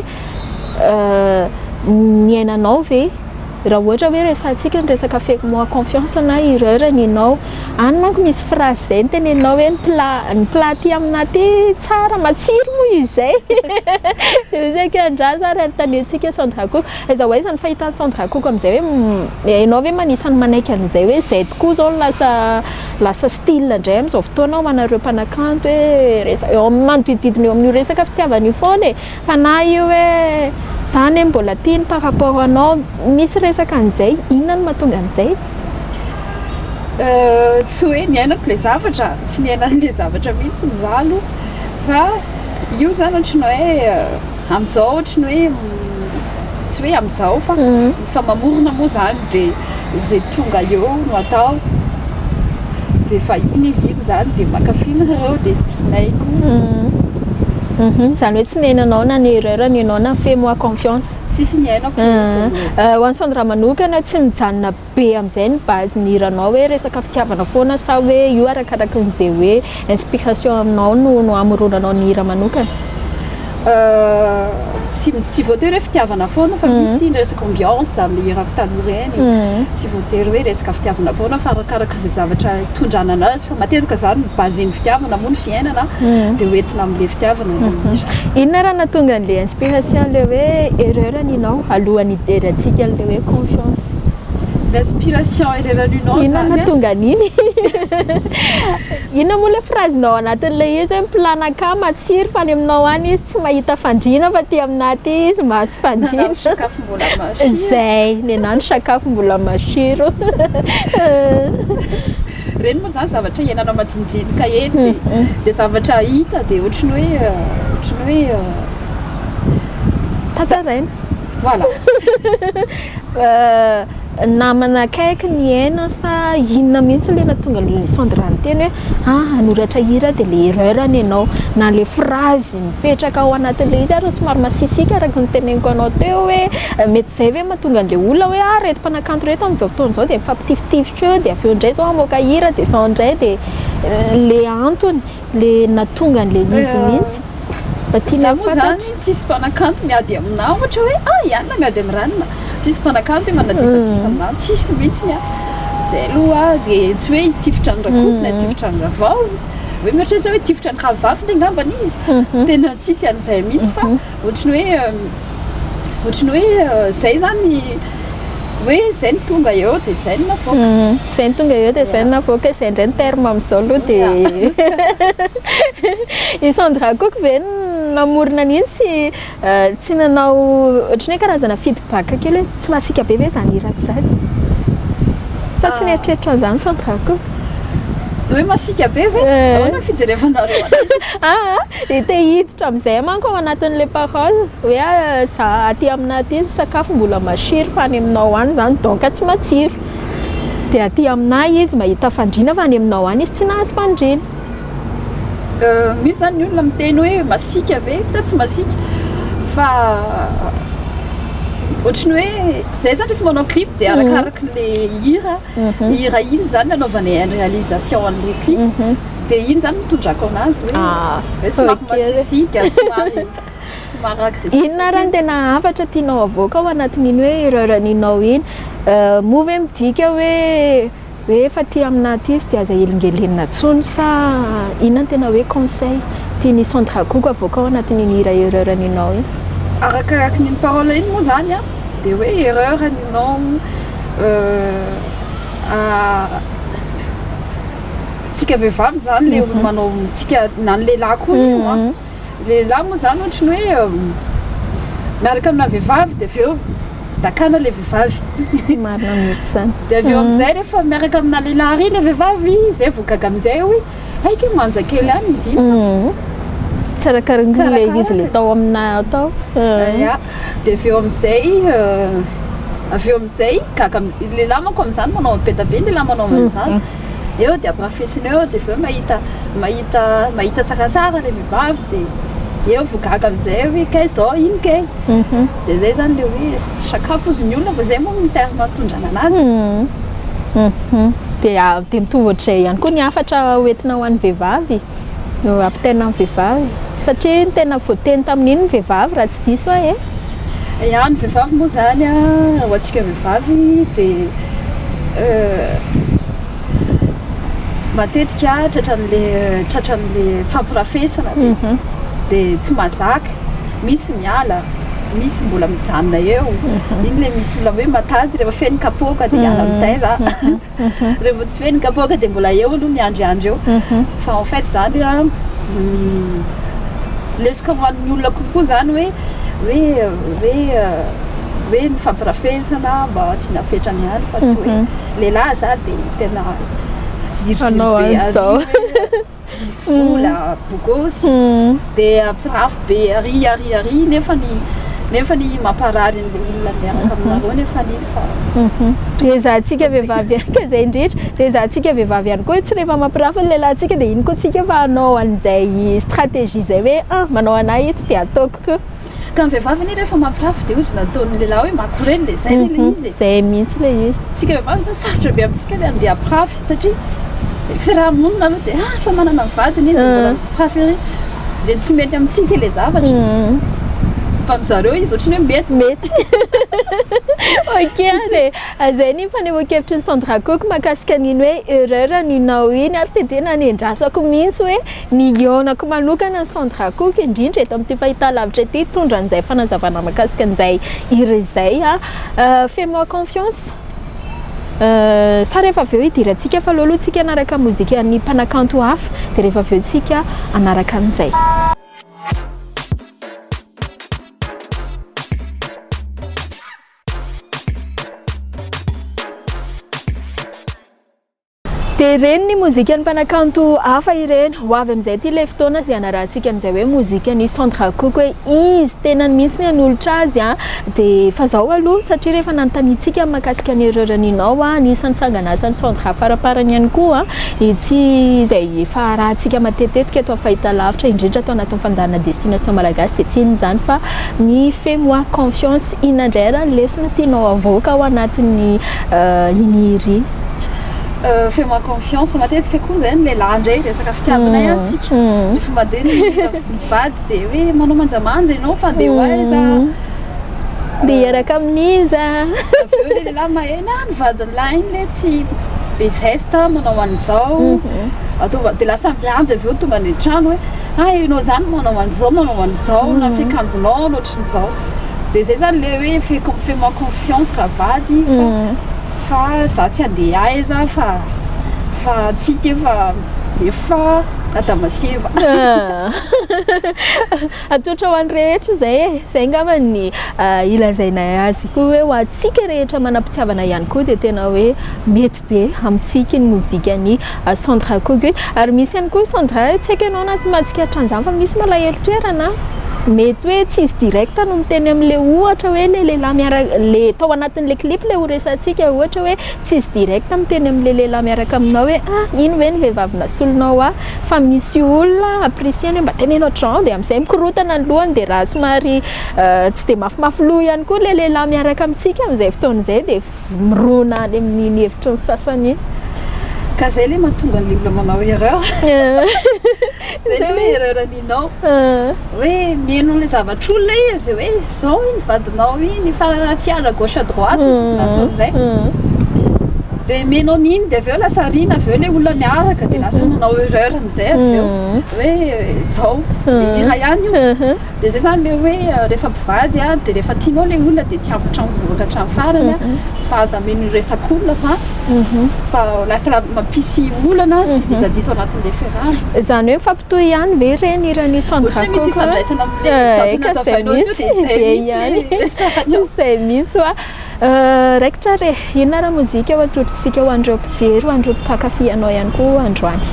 S2: ny ainanao ve raha ohatra hoe resantsika ny resaka fais-moi confiance na erreur ninao any manko misy phrase zay niteneninao hoe ny plat ty aminah ty tsara matsiro moa izy zay izay andraza ary anontaniantsika SANDRA KOKO iza hoe iza ny fahitan'ny SANDRA KOKO amin'izay hoe ianao hoe manisany manaiky an'izay hoe zay tokoa zao lasa style indray amin'izao fotoana ao manareo mpanakanto hoe manodididina eo amin'io resaka fitiavana io foana fa na io hoe zany mbola tiany par rapport anao misy resaka an'izay inona no mahatonga an'izay
S3: tsy hoe ny ainako le zavatra tsy ny ainan'le zavatra mihitsy ny zalo fa io zany ohatrany hoe amin'izao ohatrany hoe tsy hoe amin'izao fa mamorona moa zany dia izay tonga eo no atao dia fa iny izy iny zany dia mankafina ireo dia tianaiko
S2: zany hoe tsy niainanao na ny erreur niainao na fais-moi confiance
S3: tsisy ny ainako
S2: ho an'ny SANDRA manokana tsy mijanona be amin'izay ny base ny hiranao hoe resaka fitiavana foana sa hoe io arakaraka n'izay hoe inspiration aminao no amoronanao ny hira manokana
S3: tsy voatery hoe fitiavana foana fa misy ny resaka ambiance amin'ny hirako taloha reny tsy voatery hoe resaka fitiavana foana fa arakaraka izay zavatra tondrana azy fa matetika zany baseny fitiavana moa ny fiainana dia hoentina amin'ilay fitiavana
S2: inona raha natonga an'ilay inspiration le hoe erreur ninao alohan'ny iderantsika an'ilay hoe confiance
S3: l'inspiration erreur ninao
S2: inona natonga an'iny inona moa ilay phrase-nao anatin'ilay izy hoe planaka matsiro fa any aminao any izy tsy mahita fandriana fa ty aminah ty izy mahasy fandriana
S3: sakafo mbola masiro
S2: zay nenano sakafo mbola masiro
S3: reny moa zany zavatra iainanao majinijinika eny dia zavatra hita dia ohatrany hoe
S2: tazaraina
S3: voilà
S2: namana akaiky ny aina sa inona mihitsy le natonga le SANDRA nyteny hoe anoratra hira dia le erreur any ianao na le phrase mipetraka ao anatin'le izy ary somary masisika araka nyteneniko anao teo hoe mety zay hoe mahatonga an'le olona hoe reto mpanakanto reto amin'izao fotoana izao dia mifampitifitifotra eo dia avy eo indray zao amoaka hira dia sao indray dia le antony le natonga an'le izy mihitsy
S3: za moa zany tsisy mpanakanto miady aminah ohatra hoe ianona miady amin'ny ranona tsisy mpanakanto hoe manadisatisa aminah tsisy mihitsy zay aloha dia tsy hoe tifitra ny rakoko na tifitra ny ravao hoe mieritreritra hoe tifitra ny ravavavy ndraiky ngambany izy tena tsisy an'izay mihitsy fa ohatrany hoe zay zany hoe zay ny tonga eo dia zay ny navoaka
S2: zay ny tonga eo dia zay ny navoaka zay indray ny terme amin'izao aloha dia i Sandra Cook ve namorona an'iny tsy nanao ohatrany hoe karazana feedback kely hoe tsy masika be ve zany iraka zany sa tsy nieritreritra an'izany Sandra Cook
S3: hoe masika be ve ahoana fijerevanareo
S2: te hiditra amin'izay manko ao anatin'le parole hoe za aty aminaty sakafo mbola masiro fa any aminao any zany donc tsy matsiro dia aty aminay izy mahita fandriana fa any aminao any izy tsy nahazo fandriana
S3: misy zany ny olona miteny hoe masika ve sa tsy masika fa ohatrany hoe zay zany rehefa manao clip dia arakaraka le hira iny zany nanaovana réalisation an'le clip dia iny zany mitondrako anazy hoe somary masisika somary agressif
S2: inona raha ny tena hafatra tianao avoaka ao anatin'iny hoe erreur ninao iny move midika hoe efa ty aminaty izy dia aza elingelenina tsony sa inona tena hoe conseil tiany Sandra Cook avoaka ao anatin'iny hira erreur ninao iny
S3: arakaraka nyny parole iny moa zany dia hoe erreur ninao tsika vehivavy zany le olo manao tsika na ny lehilahy koa io lehilahy moa zany ohatrany hoe miaraka amina vehivavy dia aveo dakana le vehivavy
S2: marina mihitsy zany
S3: dia aveo amin'izay rehefa miaraka amina lehilahy ry le vehivavy zay vogaga amin'izay hoe aika manja kely any izy
S2: tsarakaraka le izy le tao amina atao
S3: dia aveo amin'izay gaga lehilahy manko amin'izany manao beta be lehilahy manao amin'izany eo dia aprafesiny eo dia aveo mahita tsaratsara le vehivavy dia eo vogaga amin'izay hoe kay zao iny kay dia zay zany le hoe sakafo izy ny olona fa zay moa miterme tondrana anazy
S2: dia mitovy ohatr'izay ihany koa ny hafatra hoentina ho an'ny vehivavy no ampitaina amin'ny vehivavy satria ny tena voateny tamin'iny ny vehivavy raha tsy diso hoe
S3: ny vehivavy moa zany ho antsika vehivavy dia matetika tratran'le fampirafesana dia tsy mazaka misy miala misy mbola mijanona eo iny le misy olona hoe matady rehefa feny kapoaka dia hiala amin'izay za rehefa tsy feny kapoaka dia mbola eo aloha miandriandry eo fa en fait zany lesika ho an'ny olona kokoa zany hoe ny fampirafesana mba asiana fetrany ihany fa tsy hoe lehilahy za dia tena
S2: anao an'izao
S3: misy vola bogosy dia ampirafo be ary nefa ny mamparary n'le olona miaraka aminareo nefa niny fa
S2: dia zahantsika vehivavy ka zay indrindra dia zahantsika vehivavy ihany koa tsy rehefa mampirafo ny lehilahintsika dia iny koa tsika fa hanao an'izay stratégie zay hoe manao anahy ito dia ataoko koa
S3: ka ny vehivavy iny rehefa mampirafo dia ozy nataon'ny lehilahy hoe makoreny le zay le izy
S2: zay mihitsy le izy
S3: tsika vehivavy zany sarotra be amintsika le andeha aprafy satria fiarahamonina aloha dia fa manana mivadiny izy mbola mipirafy ery dia tsy mety amintsika le zavatra fa amizareo izy ohatrany hoe mety
S2: ok ary zay ny fanehoan-kevitry ny Sandra Cook mahakasika an'iny hoe erreur ninao iny ary tedena nendrasako mihitsy hoe nionako manokana ny Sandra Cook indrindra eto amin'ity fahitalavitra ity tondra an'izay fanazavana mahakasika an'izay hira izay fais-moi confiance sa rehefa aveo hidirantsika fa aloha tsika anaraka mozika ny mpanakanto hafa dia rehefa aveo tsika anaraka amin'izay dia ireny ny mozika ny mpanakanto hafa ireny ho avy amin'izay ty ilay fotoana izay anarahantsika amin'izay hoe mozika ny Sandra Cook hoe izy tena mihitsy ny hanolotra azy dia fa zao aloha satria rehefa nanontaniantsika mahakasika ny erreur ninao nisan'ny sanganasany Sandra faraparany ihany koa itsy izay efa rahantsika matetetika eto amin'ny fahitalavitra indrindra atao anatin'ny fandaharana destination malagasy dia tsy inona izany fa ny fais-moi confiance inandray raha ny lesona tianao avoaka ao anatin'ny iny hira iny
S3: fais-moi confiance matetika koa zay ny lehilahy indray resaka fitiavana ihany tsika rehefa mandeha mivady dia hoe manao manjamanja ianao fa dia hoaiza
S2: dia hiaraka amin'iza
S3: aveo le lehilahy mahena ny vadiny lahy iny le tsy be zeste manao an'izao atao de lasa miady avy eo tonga any an-trano hoe ianao zany manao an'izao na fiakanjonao loatran'izao de zay zany le hoe fais-moi confiance raha vady fa za tsy andeha aiza fa tsika efa atamasyeva
S2: atotra ho an'ny rehetra zay ngamba ny ilazainay azy koa hoe ho antsika rehetra manam-pitiavana ihany koa dia tena hoe mety be amintsika ny mozika ny Sandra KOKO ary misy ihany koa Sandra tsy haiko ianao anaty mahatsikatra an'izany fa misy malahelo toerana mety hoe tsy izy direct no miteny amin'le ohatra hoe le lehilahy miaraka le tao anatin'le clip le horesantsika ohatra hoe tsy izy direct miteny amin'le lehilahy miaraka aminao hoe ino ve ny vehivavina solonao fa misy olona apprécieny mba tenenao trano dia amin'izay mikorotana ny lohany dia raha somary tsy dia mafimafy loha ihany koa le lehilahy miaraka amintsika amin'izay fotoan'izay dia mirona any amin'ny hevitra ny sasany
S3: ka zay le mahatonga ny olona manao erreur zay le hoe erreur aninao hoe mihaino le zavatra olona izy hoe zao iny vadinao iny fa tsy ala gauche à droite izy nataon'izay de mihainao n'iny de avy eo lasa rina avy eo le olona miaraka de lasa manao erreur amin'izay avy eo hoe zao ira ihany io de zay zany le hoe rehefa mpivady de rehefa tianao le olona de tiavitra mivoaka hatrany farany fa aza meno resak'olona fa lasa mampisy olana sy diso anatin'le fiarahana
S2: zany hoe mifampitohy ihany ve reny irany Sandra
S3: KOKO misy fandraisana amin'le
S2: zay mihitsy raikitra re inona raha mozika ho atolotritsika ho andreo mpijery ho andreo mpankafy anao ihany koa androany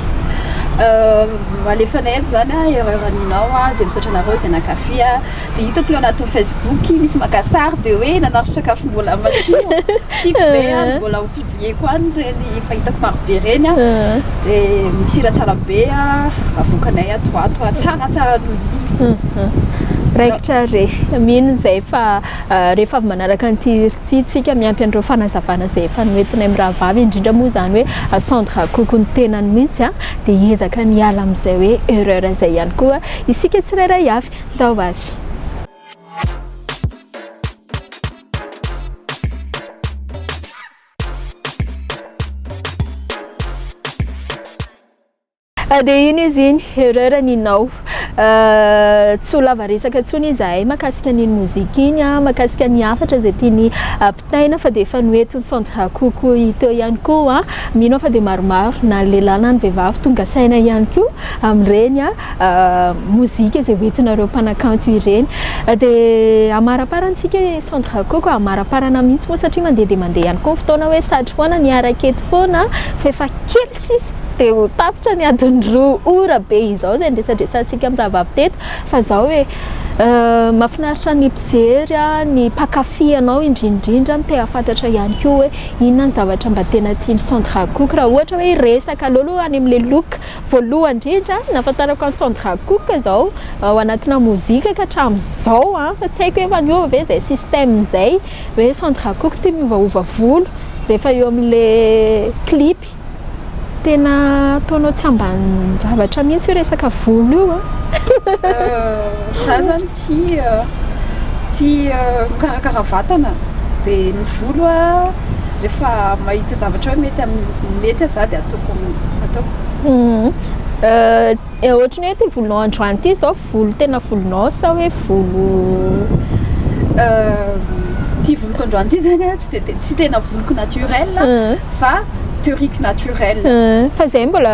S3: alefanay eto zany erreur aninao de misaotra anareo izay nankafy de hitako le anatin'ny Facebook misy makasary de hoe nanaro sakafo mbola masiro tiako be mbola ho publieko any reny fahitako marobe reny de misira tsara be avokanay atoato tsaratsara noly
S2: raikitra re mino zay fa rehefa avy manaraka an'ity tsika miampy an'ireo fanazavana zay efa noentinay amin'ny raha vavy indrindra moa zany hoe Sandra KOKO ny tenany mihitsy dia ezaka niala amin'izay hoe erreur zay ihany koa isika tsirairay avy taovary dia iny izy iny erreur aninao tsy ho lava resaka ntsony izahay makasika n'iny mozika iny makasika ny hafatra zay tiany mpitaina fa dia efa noentiny Sandra KOKO iteo ihany koa mino fa dia maromaro na lehilahy na ny vehivavy tonga saina ihany koa amin'ireny mozika izay hoentinareo mpanakanto ireny dia amaraparantsika Sandra KOKO amaraparana mihitsy moa satria mandeha dia mandeha ihany koa fotoana hoe sady foana niaraka eto foana fa efa kely sisa dia ho tapitra ny adiny roa ora be izao zay ndresadresantsika amin'ny raha vavy teto fa zao hoe mahafinaritra ny mpijery ny mpankafy anao indrindrindra te hafantatra ihany koa hoe inona ny zavatra mba tena tiany Sandra KOKO raha ohatra hoe resaka alohaloha any amin'le look voalohany indrindra nafantarako any Sandra KOKO zao ao anatina mozika ka hatramin'izao fa tsy haiko hoe maniova ve zay système zay hoe Sandra KOKO tia miovaova volo rehefa eo amin'le clip tena ataonao tsy ambany zavatra mihitsy hoe resaka volo io
S3: za zany tia mikarakara vatana dia ny volo rehefa mahita zavatra hoe mety za dia ataoko
S2: ohatrany hoe ty volonao androany ity zao volo tena volonao sa hoe volo
S3: ty voloko androany ity zany tsy tena voloko naturel fa perruque naturelle
S2: fa zay mbola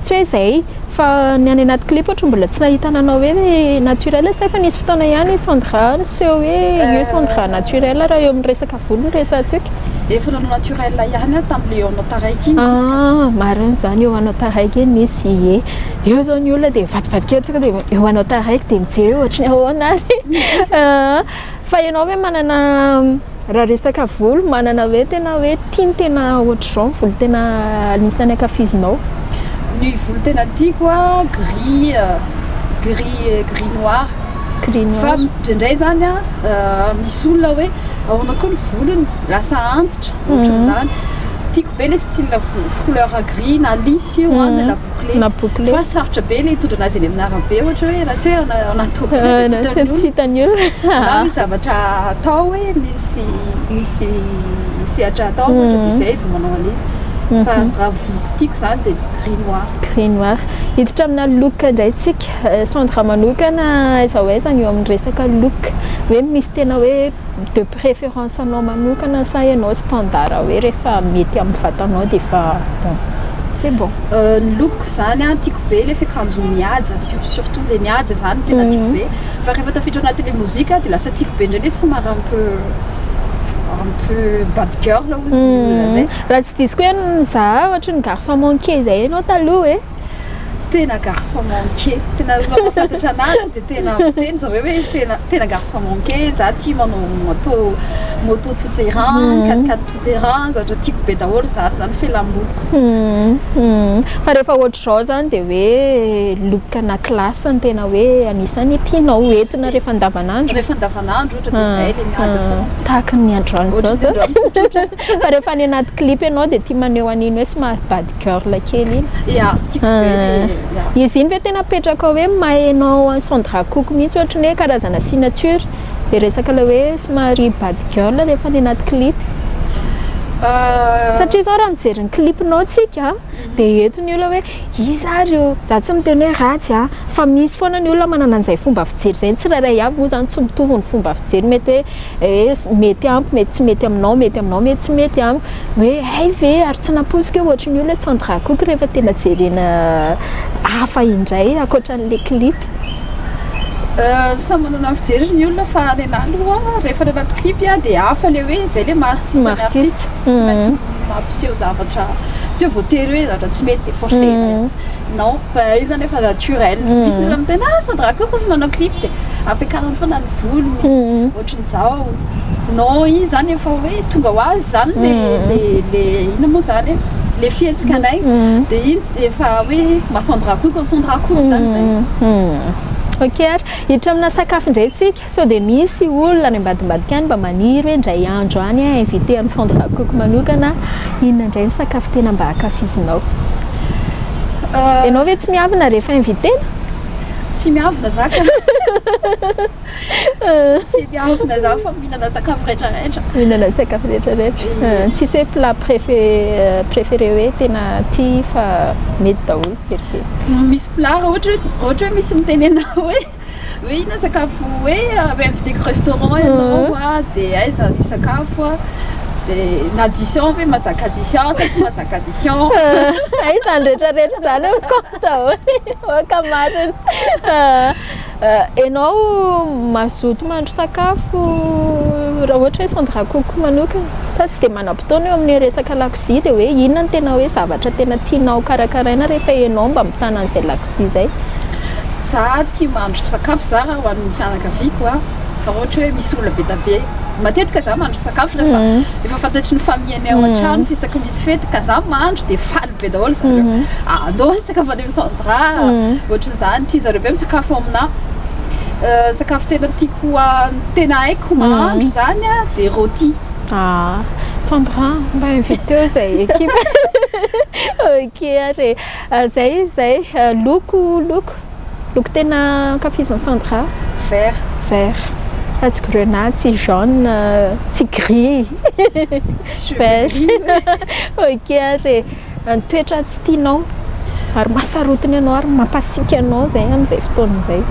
S2: tsy hoe zay fa ny any anaty clip ohatra mbola tsy nahitananao hoe naturel say fa nisy fotoana ihany Sandra seho hoe io Sandra naturel raha eo amin'ny resaka volo resantsika
S3: efa nanao naturel ihany tamin'le eo anao taraiky iny
S2: mariny zany eo anao taraiky iny misy eo zao ny olona dia vadivadika tonga dia eo anao taraiky dia mijery hoe ohatrany ahoana ary fa ianao hoe manana raha resaka volo manana hoe tena hoe tiany tena ohatr'izao volo tena anisan'ny ankafizinao
S3: ny volo tena tiako gris noir fa indraindray zany misy olona hoe ahoana koa ny volony lasa antitra ohatran'izany tiako be le style couleur gris na lisy io na bouclé fa sarotra be le hitondra anazy eny amin'ny arabe ohatra hoe raha tsy hoe anaty
S2: tsy hitany olona
S3: na misy zavatra atao hoe misy sehatra atao ohatra dia zay vao manao an'izy fa raha volo tiako zany dia gris noir.
S2: Gris noir. Hiditra amina look indray tsika Sandra manokana aiza ho aiza eo amin'ny resaka look hoe misy tena hoe de préférence anao manokana sa ianao standard hoe rehefa mety amin'ny vatanao dia efa bon c'est bon.
S3: Ny look zany a tiako be le fiakanjo mihaja surtout le mihaja zany tena tiako be fa rehefa tafiditra anatin'le mozika dia lasa tiako be indray somary un peu bad girl ozy zay.
S2: Raha tsy disiko hoe za ohatra ny garçon manqué zay ianao taloha
S3: tena garçon manqué tena mahafantatra anazy dia tena miteny zareo hoe tena garçon manqué za tia manao moto tout terrain 4x4 tout terrain zavatra tiako be daholo zany filamboliko.
S2: Fa rehefa ohatr'izao zany dia hoe look na classe ny tena hoe anisany tianao hoentina rehefa andavanandro
S3: ohatra dia zay le mihaja
S2: tahaka ny androany zao fa rehefa any anaty clip ianao dia tia maneho an'iny hoe somary bad girl kely iny
S3: tiako be
S2: izy iny ve tena petraka hoe mahainao Sandra KOKO mihitsy ohatra ny hoe karazana signature dia resaka ilay hoe somary bad girl rehefa any anaty clip satria zao raha mijery ny clipnao tsika dia eto ny olona hoe iza reo za tsy miteny hoe ratsy fa misy foana ny olona manana an'izay fomba fijery zay tsy rairay avy moa zany tsy mitovy ny fomba fijery mety hoe mety ampy mety tsy mety aminao mety tsy mety ampy hoe hay ve ary tsy naposika hoe ohatra ny olona Sandra KOKO rehefa tena jerena hafa indray ankoatran'le clip.
S3: Samy manana fijery ny olona fa ny anahy rehefa anaty clip dia hafa le hoe zay le maartiste mampiseho zavatra tsy ho voatery hoe zavatra tsy mety dia forcena non fa izy zany efa naturel misy ny olona miteny Sandra KOKO fa manao clip dia ampiakariny foana ny volony ohatran'izao non izy zany efa hoe tonga ho azy zany le ina moa zany le fihetsikanahy dia iny efa hoe Sandra KOKO zany zay.
S2: Ok, hiditra amina sakafo indray tsika sao dia misy olona any ambadimbadika any mba maniry hoe indray andro any invité any Sandra KOKO manokana inona indray ny sakafo tena mba hankafizinao ianao ve tsy miavina rehefa invité-na?
S3: Tsy miavina za ka tsy miavina za fa mihinana sakafo rehetrarehetra
S2: tsisy hoe plat préféré hoe tena tia fa mety daholo serve
S3: misy plat raha ohatra hoe misy mitenena hoe inona sakafo hoe invité restaurant ianao dia aiza ny sakafo dia na addition hoe mazaka addition sa tsy mazaka addition
S2: izany rehetrarehetra zany konta oka marina ianao mazoto mahandro sakafo raha ohatra hoe Sandra KOKO manokana sa tsy dia manam-potoana eo amin'ny resaka lakozia dia hoe inona ny tena hoe zavatra tena tianao karakaraina rehefa ianao mba mitana an'izay lakozia zay?
S3: Za tia mahandro sakafo za raha ho an'ny fianakaviako fa ohatra hoe misy olona be da be matetika za mahandro sakafo efa fantatry ny famille ao an-trano fisaka misy fety ka za mahandro dia faly be daholo zareo andao sakafo any Sandra ohatran'izany tia zareo be misakafo aminahy sakafo tena tiako tena haiko mahandro zany dia rôti.
S2: Sandra mba invité zay équipe ok ary zay loko tena ankafizan'ny Sandra vert tsy grenade tsy jaune tsy gris beige ok ary toetra tsy tianao ary mahasarotiny ianao ary mampasiaka anao zay amin'izay fotoana izay?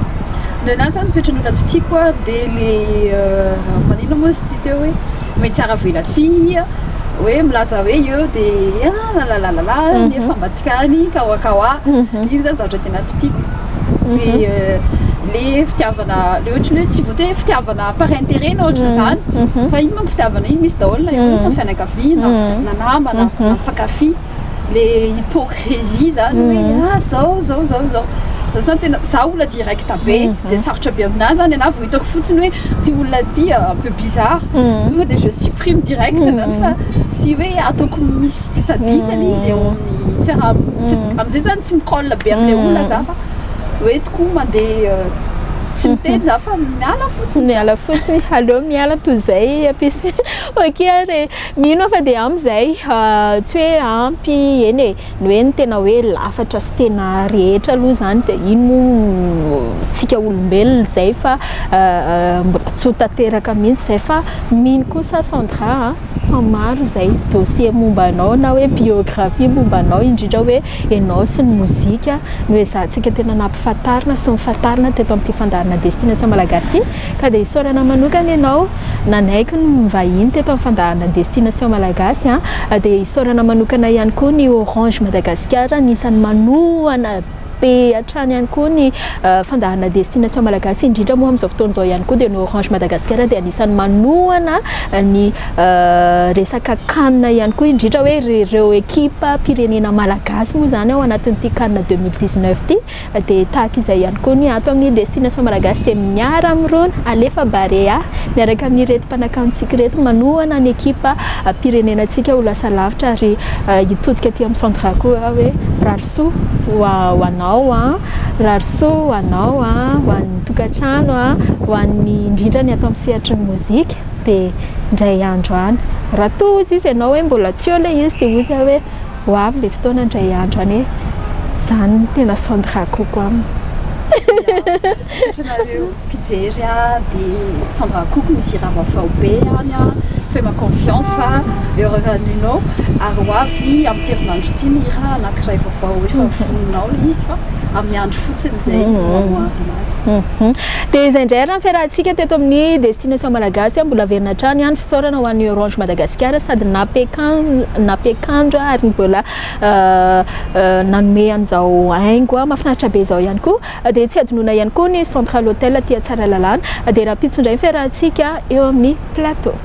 S3: Nenahy zany toetran'olona tsy tiako dia le manino moa sy tia teo hoe metsara velatsia hoe milaza hoe eo dia lalalala nefa ambatikany kaoakaoa iny zany zavatra tena tsy tiako dia le fitiavana le ohatra hoe tsy voatery fitiavana par intérêt na ohatran'izany fa iny manko fitiavana iny misy daholo na eo fianakaviana na namana na mpankafy le hypocrisie zany hoe zao zany tena za olona direct be dia sarotra be aminazy zany anahy vao hitako fotsiny hoe ty olona ty un peu bizarre tonga dia je supprime direct zany fa tsy hoe ataoko misy disadisany izy eo amin'ny fiaraha amin'izay zany tsy mikolle be amin'ilay olona za fa hoe tokoa mandeha tsy miteny za fa miala fotsiny
S2: miala fotsiny allo miala toy zay ampiasy ok re mino fa dia am'izay tsy hoe ampy eny e ny hoe ny tena hoe lafatra sy tena rehetra aloha zany dia ino tsika olombelona zay fa mbola tsy ho tanteraka mihitsy zay fa mino kosa Sandra fa maro zay dossier momba anao na hoe biographie momba anao indrindra hoe ianao sy ny mozika no hoe zahantsika tena nampifantarina sy mifantarina teto amin'ity fandaharana destination malagasy ity ka dia isaorana manokana ianao nanaiky ny mivahiny teto amin'ny fandaharana destination malagasy dia isaorana manokana ihany koa ny Orange Madagascar nisan'ny manohana be hatrany ihany koa ny fandaharana destination malagasy indrindra moa amin'izao fotoana izao ihany koa dia ny Orange Madagascar dia anisan'ny manohana ny resaka canne ihany koa indrindra hoe ireo ekipa pirenena malagasy moa zany ao anatin'ity canne 2019 ity dia tahaka izay ihany koa ny ato amin'ny destination malagasy dia miara amirony alefa barea miaraka amin'ireto mpanakantsika reto manohana ny ekipa pirenenantsika ho lasa lavitra ary hitodika aty amin'ny Sandra koa hoe rarso ho anao rarso ho anao ho an'ny tokantrano ho an'ny indrindra ny atao amin'ny sehatry ny mozika dia indray andro any raha toa ozy izy ianao hoe mbola tsy eo ilay izy dia ozy hoe ho avy ilay fotoana indray andro any zany tena Sandra KOKO aminy
S3: Satrianareo pijery dia Sandra KOKO misy raha vaovao be any fais-moi confiance eo rahaninao ary ho avy amin'ny herinandro ity ny raha anankiray vaovao efa voninao ilay izy fa amin'ny andro fotsiny izay azy
S2: dia izay indray raha ny fiarahantsika teto amin'ny destination malagasy mbola verina hatrany ihany fisaorana ho an'ny Orange Madagascar sady nampekandro ary mbola nanome an'izao haingo mahafinaritra be izao ihany koa dia tsy adinoina ihany koa ny central hotel aty Tsaralalàna dia raha pitsondray ny fiarahantsika eo amin'ny plateau